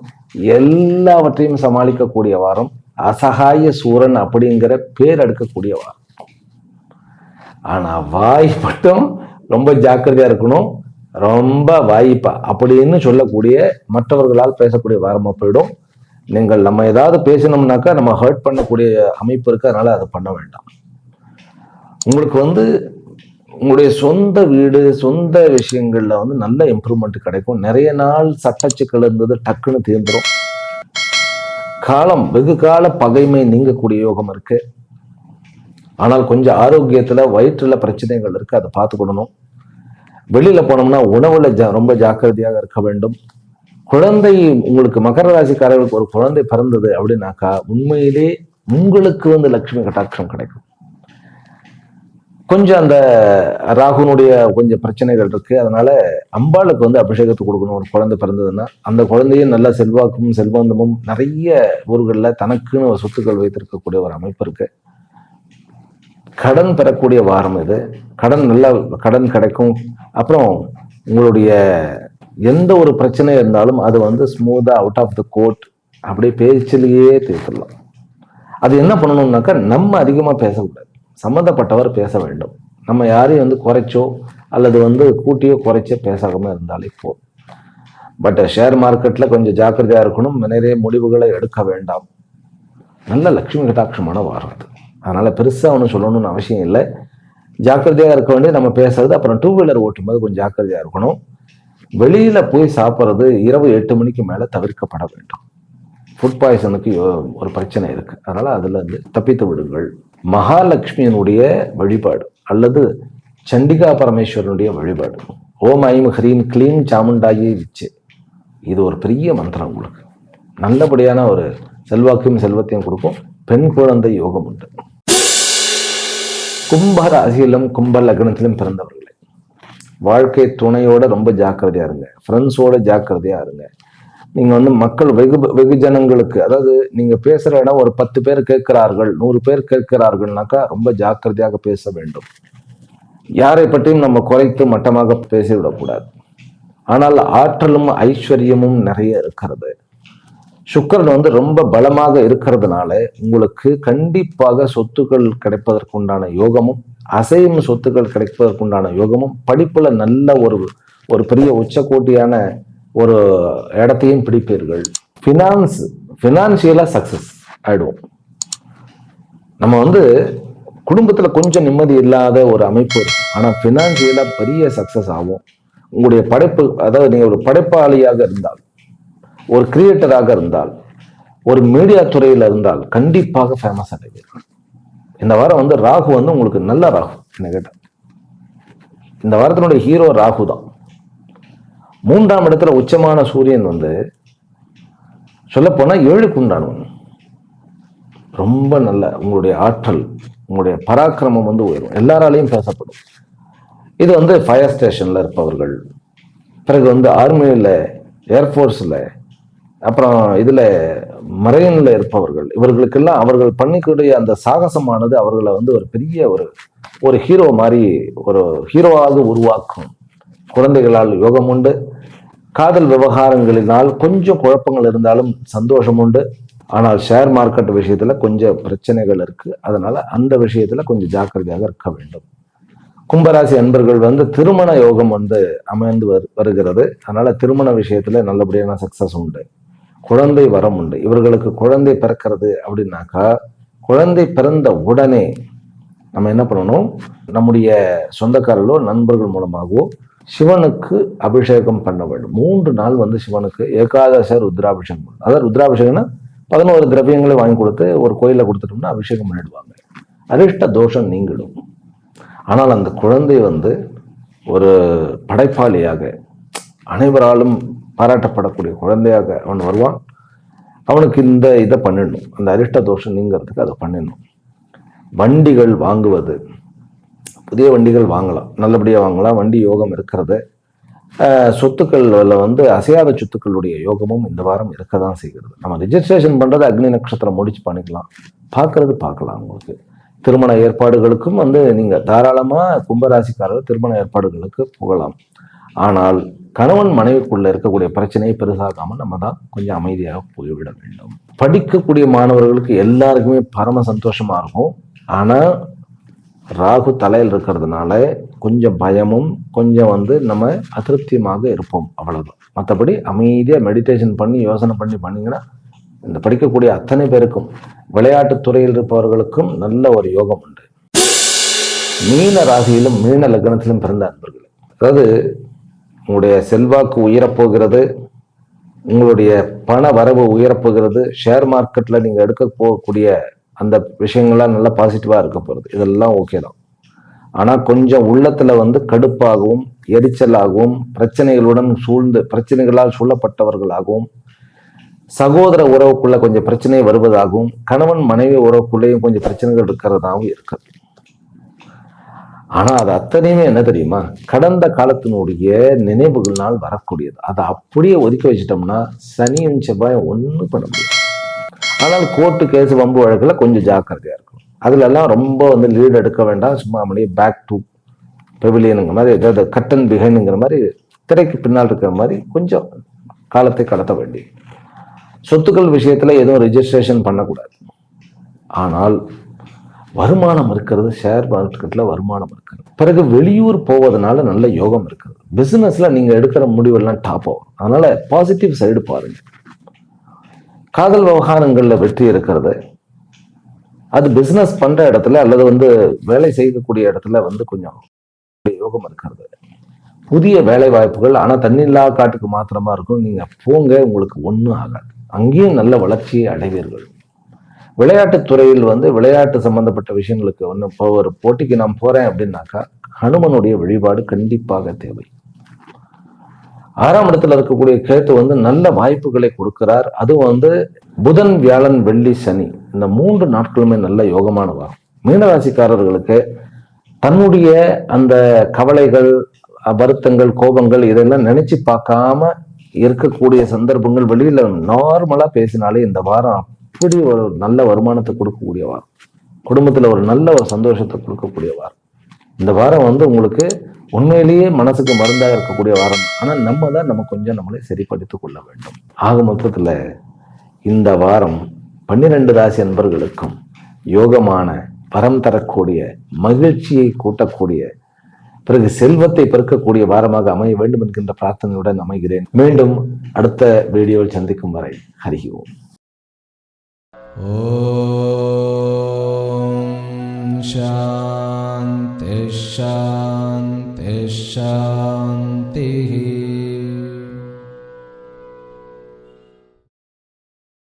எல்லாவற்றையும் சமாளிக்கக்கூடிய வாரம், அசகாய சூரன் அப்படிங்கிற பேர் எடுக்கக்கூடிய வாரம். ஆனா வாய் மட்டும் ரொம்ப ஜாக்கிரதையா இருக்கணும். ரொம்ப வாய்ப்பா அப்படின்னு சொல்லக்கூடிய மற்றவர்களால் பேசக்கூடிய வாரமா போயிடும். நீங்கள் நம்ம ஏதாவது பேசணும்னாக்கா நம்ம ஹர்ட் பண்ணக்கூடிய அமைப்பு இருக்கு, அதனால அதை பண்ண வேண்டாம். உங்களுக்கு வந்து உங்களுடைய சொந்த வீடு சொந்த விஷயங்கள்ல வந்து நல்ல இம்ப்ரூவ்மெண்ட் கிடைக்கும். நிறைய நாள் சட்டச்சிக்கல் இருந்தது டக்குன்னு தீர்ந்துடும். காலம் வெகு கால பகைமை நீங்கக்கூடிய யோகம் இருக்கு. ஆனால் கொஞ்சம் ஆரோக்கியத்துல வயிற்றுல பிரச்சனைகள் இருக்கு, அதை பார்த்துக்கணும். வெளியில போனோம்னா உணவுல ரொம்ப ஜாக்கிரதையாக இருக்க வேண்டும். குழந்தை, உங்களுக்கு மகர ராசிக்காரர்களுக்கு ஒரு குழந்தை பிறந்தது அப்படின்னாக்கா உண்மையிலே உங்களுக்கு வந்து லட்சுமி கட்டாட்சம் கிடைக்கும். கொஞ்சம் அந்த ராகுனுடைய கொஞ்சம் பிரச்சனைகள் இருக்கு, அதனால அம்பாளுக்கு வந்து அபிஷேகத்தை கொடுக்கணும். ஒரு குழந்தை பிறந்ததுன்னா அந்த குழந்தையும் நல்ல செல்வாக்கும் செல்வந்தமும் நிறைய ஊர்களில் தனக்குன்னு ஒரு சொத்துக்கள் வைத்திருக்கக்கூடிய ஒரு அமைப்பு இருக்கு. கடன் பெறக்கூடிய வாரம் இது. நல்ல கடன் கிடைக்கும். அப்புறம் உங்களுடைய எந்த ஒரு பிரச்சனை இருந்தாலும் அது வந்து ஸ்மூதா அவுட் ஆஃப் த கோர்ட் அப்படியே பேச்சிலேயே தீர்த்துடலாம். அது என்ன பண்ணணும்னாக்கா நம்ம அதிகமாக பேசக்கூடாது, சம்மந்தப்பட்டவர் பேச வேண்டும். நம்ம யாரையும் வந்து குறைச்சோ அல்லது வந்து கூட்டியோ குறைச்சோ பேசாம இருந்தாலே போதும். பட் ஷேர் மார்க்கெட்ல கொஞ்சம் ஜாக்கிரதையா இருக்கணும், நிறைய முடிவுகளை எடுக்க வேண்டாம். நல்ல லட்சுமி கட்டாட்சமான வாரம் அது. அதனால பெருசா ஒன்றும் சொல்லணும்னு அவசியம் இல்லை. ஜாக்கிரதையாக இருக்க வேண்டியது நம்ம பேசுறது. அப்புறம் 2 வீலர் ஓட்டும்போது கொஞ்சம் ஜாக்கிரதையா இருக்கணும். வெளியில போய் சாப்பிட்றது இரவு 8 மணிக்கு மேல தவிர்க்கப்பட வேண்டும். ஃபுட் பாய்சனுக்கு ஒரு பிரச்சனை இருக்கு, அதனால அதுல இருந்து தப்பித்து விடுங்கள். மகாலட்சுமியினுடைய வழிபாடு அல்லது சண்டிகா பரமேஸ்வரனுடைய வழிபாடு, ஓம் ஐம் ஹ்ரீம் க்ளீம் சாமுண்டாயி விச்சு, இது ஒரு பெரிய மந்திரம். உங்களுக்கு நல்லபடியான ஒரு செல்வாக்கையும் செல்வத்தையும் கொடுக்கும். பெண் குழந்தை யோகம் உண்டு. கும்ப ராசியிலும் கும்ப லக்னத்திலும் பிறந்தவர்களே, வாழ்க்கை துணையோட ரொம்ப ஜாக்கிரதையா இருங்க, ஃப்ரெண்ட்ஸோட ஜாக்கிரதையா இருங்க. நீங்க வந்து மக்கள் வெகுஜனங்களுக்கு, அதாவது நீங்க பேசுற இடம் ஒரு 10 பேர் கேட்கிறார்கள் 100 பேர் கேட்கிறார்கள்னாக்கா ரொம்ப ஜாக்கிரதையாக பேச வேண்டும். யாரை பற்றியும் நம்ம குறைத்து மட்டமாக பேசிவிடக்கூடாது. ஆனால் ஆற்றலும் ஐஸ்வர்யமும் நிறைய இருக்கிறது. சுக்கிரன் வந்து ரொம்ப பலமாக இருக்கிறதுனால உங்களுக்கு கண்டிப்பாக சொத்துக்கள் கிடைப்பதற்குண்டான யோகமும், அசையும் சொத்துக்கள் கிடைப்பதற்குண்டான யோகமும், படிப்புல நல்ல ஒரு பெரிய உச்சக்கோட்டியான ஒரு இடத்தையும் பிடிப்பீர்கள். ஃபினான்சியலா சக்சஸ் ஆயிடுவோம். நம்ம வந்து குடும்பத்துல கொஞ்சம் நிம்மதி இல்லாத ஒரு அமைப்பு இருக்கும், ஆனா ஃபினான்சியலா பெரிய சக்சஸ் ஆகும். உங்களுடைய படைப்பு, அதாவது நீங்க ஒரு படைப்பாளியாக இருந்தால், ஒரு கிரியேட்டராக இருந்தால், ஒரு மீடியா துறையில இருந்தால் கண்டிப்பாக ஃபேமஸ் அடைவீர்கள். இந்த வாரம் வந்து ராகு வந்து உங்களுக்கு நல்ல ராகு. என்ன கேட்ட இந்த வாரத்தினுடைய ஹீரோ ராகு தான். 3ஆம் இடத்துல உச்சமான சூரியன் வந்து சொல்ல போனா 7க்கு உண்டானவன். ரொம்ப நல்ல உங்களுடைய ஆற்றல், உங்களுடைய பராக்கிரமம் வந்து உயரும், எல்லாராலையும் பேசப்படும். இது வந்து ஃபயர் ஸ்டேஷன்ல இருப்பவர்கள், பிறகு வந்து ஆர்மியில, ஏர்ஃபோர்ஸ்ல, அப்புறம் இதுல மரைன்ல இருப்பவர்கள், இவர்களுக்கெல்லாம் அவர்கள் பண்ணிக்கூடிய அந்த சாகசமானது அவர்களை வந்து ஒரு பெரிய ஒரு ஹீரோ மாதிரி ஒரு ஹீரோவாக உருவாக்கும். குழந்தைகளால் யோகம் உண்டு. காதல் விவகாரங்களினால் கொஞ்சம் குழப்பங்கள் இருந்தாலும் சந்தோஷம் உண்டு. ஆனால் ஷேர் மார்க்கெட் விஷயத்துல கொஞ்சம் பிரச்சனைகள் இருக்கு, அதனால அந்த விஷயத்துல கொஞ்சம் ஜாக்கிரதையாக இருக்க வேண்டும். கும்பராசி அன்பர்கள் வந்து திருமண யோகம் வந்து அமைந்து வருகிறது. அதனால திருமண விஷயத்துல நல்லபடியான சக்சஸ் உண்டு. குழந்தை வரம் உண்டு. இவர்களுக்கு குழந்தை பிறக்கிறது அப்படின்னாக்கா, குழந்தை பிறந்த உடனே நம்ம என்ன பண்ணணும், நம்முடைய சொந்தக்காரர்களோ நண்பர்கள் மூலமாகவோ சிவனுக்கு அபிஷேகம் பண்ண வேண்டும். 3 நாள் வந்து சிவனுக்கு ஏகாதச ருத்ராபிஷேகம். அதாவது ருத்ராபிஷேகம்னா 11 திரவியங்களை வாங்கி கொடுத்து ஒரு கோயில கொடுத்துட்டோம்னா அபிஷேகம் பண்ணிடுவாங்க. அரிஷ்ட தோஷம் நீங்கிடும். ஆனால் அந்த குழந்தை வந்து ஒரு படைப்பாளியாக, அனைவராலும் பாராட்டப்படக்கூடிய குழந்தையாக அவன் வருவான். அவனுக்கு இந்த இதை பண்ணிடணும், அந்த அரிஷ்ட தோஷம் நீங்கிறதுக்கு அதை பண்ணிடணும். வண்டிகள் வாங்குவது, புதிய வண்டிகள் வாங்கலாம், நல்லபடியாக வாங்கலாம், வண்டி யோகம் இருக்கிறது. சொத்துக்களில் அசையாத சொத்துக்களுடைய யோகமும் இந்த வாரம் இருக்க தான் செய்கிறது. நம்ம ரிஜிஸ்ட்ரேஷன் பண்ணுறது அக்னி நட்சத்திரம் முடிச்சு பண்ணிக்கலாம், பார்க்கலாம். உங்களுக்கு திருமண ஏற்பாடுகளுக்கும் நீங்கள் தாராளமாக கும்பராசிக்காரர்கள் திருமண ஏற்பாடுகளுக்கு போகலாம். ஆனால் கணவன் மனைவிக்குள்ள இருக்கக்கூடிய பிரச்சனையை பெருசாகாமல் நம்ம தான் கொஞ்சம் அமைதியாக போய்விட வேண்டும். படிக்கக்கூடிய மாணவர்களுக்கு எல்லாருக்குமே பரம சந்தோஷமா இருக்கும். ஆனால் ராகு தலையில் இருக்கிறதுனால கொஞ்சம் பயமும் கொஞ்சம் நம்ம அதிருப்தியமாக இருப்போம், அவ்வளவுதான். மற்றபடி அமைதியாக மெடிடேஷன் பண்ணி யோசனை பண்ணீங்கன்னா இந்த படிக்கக்கூடிய அத்தனை பேருக்கும், விளையாட்டு துறையில் இருப்பவர்களுக்கும் நல்ல ஒரு யோகம் உண்டு. மீன ராசியிலும் மீன லக்னத்திலும் பிறந்த அன்பர்கள், அதாவது உங்களுடைய செல்வாக்கு உயரப்போகிறது, உங்களுடைய பண வரவு உயரப்போகிறது, ஷேர் மார்க்கெட்ல நீங்க எடுக்க போகக்கூடிய அந்த விஷயங்கள்லாம் நல்லா பாசிட்டிவா இருக்க போகிறது, இதெல்லாம் ஓகே தான். ஆனா கொஞ்சம் உள்ளத்துல கடுப்பாகவும் எரிச்சலாகவும் பிரச்சனைகளுடன் பிரச்சனைகளால் சூழப்பட்டவர்களாகவும், சகோதர உறவுக்குள்ள கொஞ்சம் பிரச்சனை வருவதாகவும், கணவன் மனைவி உறவுக்குள்ளேயும் கொஞ்சம் பிரச்சனைகள் இருக்கிறதாகவும் இருக்கு. ஆனா அது அத்தனையுமே என்ன தெரியுமா, கடந்த காலத்தினுடைய நினைவுகள்னால் வரக்கூடியது. அதை அப்படியே ஒதுக்கி வச்சிட்டோம்னா சனியும் செவ்வாயும் ஒன்றும் பண்ண முடியாது. ஆனால் கோர்ட்டு கேஸ் வம்பு வழக்கில் கொஞ்சம் ஜாக்கிரதையா இருக்கும். அதுல எல்லாம் ரொம்ப லீடு எடுக்க வேண்டாம். சும்மா அப்படியே பேக் டு பெவிலியனுங்கிற மாதிரி, ஏதாவது கட்டன் பிஹைண்டுங்கிற மாதிரி, திரைக்கு பின்னால் இருக்கிற மாதிரி கொஞ்சம் காலத்தை கடத்த வேண்டி. சொத்துக்கள் விஷயத்துல எதுவும் ரெஜிஸ்ட்ரேஷன் பண்ணக்கூடாது. ஆனால் வருமானம் இருக்கிறது, ஷேர் மார்க்கெட்ல வருமானம் இருக்கிறது. பிறகு வெளியூர் போவதனால நல்ல யோகம் இருக்கிறது. பிசினஸ்ல நீங்க எடுக்கிற முடிவெல்லாம் டாப் ஆகும். அதனால பாசிட்டிவ் சைடு பாருங்க. காதல் விவகாரங்கள்ல வெற்றி இருக்கிறது. அது பிசினஸ் பண்ற இடத்துல அல்லது வேலை செய்யக்கூடிய இடத்துல கொஞ்சம் யோகம் இருக்கிறது. புதிய வேலை வாய்ப்புகள், ஆனா தண்ணில்லா காட்டுக்கு மாத்திரமா இருக்கும். நீங்க போங்க, உங்களுக்கு ஒன்றும் ஆகாது. அங்கேயும் நல்ல வளர்ச்சியை அடைவீர்கள். விளையாட்டுத் துறையில் விளையாட்டு சம்பந்தப்பட்ட விஷயங்களுக்கு இப்போ ஒரு போட்டிக்கு நான் போறேன் அப்படின்னாக்கா ஹனுமனுடைய வழிபாடு கண்டிப்பாக தேவை. 6ஆம் இடத்துல இருக்கக்கூடிய கேத்து நல்ல வாய்ப்புகளை கொடுக்கிறார். அதுவும் புதன், வியாழன், வெள்ளி, சனி இந்த 3 நாட்களுமே நல்ல யோகமான வாரம். மீனராசிக்காரர்களுக்கு தன்னுடைய அந்த கவலைகள், வருத்தங்கள், கோபங்கள் இதெல்லாம் நினைச்சு பார்க்காம இருக்கக்கூடிய சந்தர்ப்பங்கள், வெளியில நார்மலா பேசினாலே இந்த வாரம் அப்படி ஒரு நல்ல வருமானத்தை கொடுக்கக்கூடிய வாரம், குடும்பத்துல ஒரு நல்ல ஒரு சந்தோஷத்தை கொடுக்கக்கூடிய வாரம். இந்த வாரம் உங்களுக்கு உண்மையிலேயே மனசுக்கு மருந்தாக இருக்கக்கூடிய வாரம். ஆனா நம்ம தான் கொஞ்சம் நம்மளை சரிப்படுத்திக் கொள்ள வேண்டும். ஆக மொத்தத்துல இந்த வாரம் 12 ராசி அன்பர்களுக்கும் யோகமான, வரம் தரக்கூடிய, மகிழ்ச்சியை கூட்டக்கூடிய, பிறகு செல்வத்தை பெருக்கக்கூடிய வாரமாக அமைய வேண்டும் என்கின்ற பிரார்த்தனையுடன் அமைகிறேன். மீண்டும் அடுத்த வீடியோவில் சந்திக்கும் வரை ஹரி ஓம். ஓம் சாந்தி சாந்தி சாந்தி.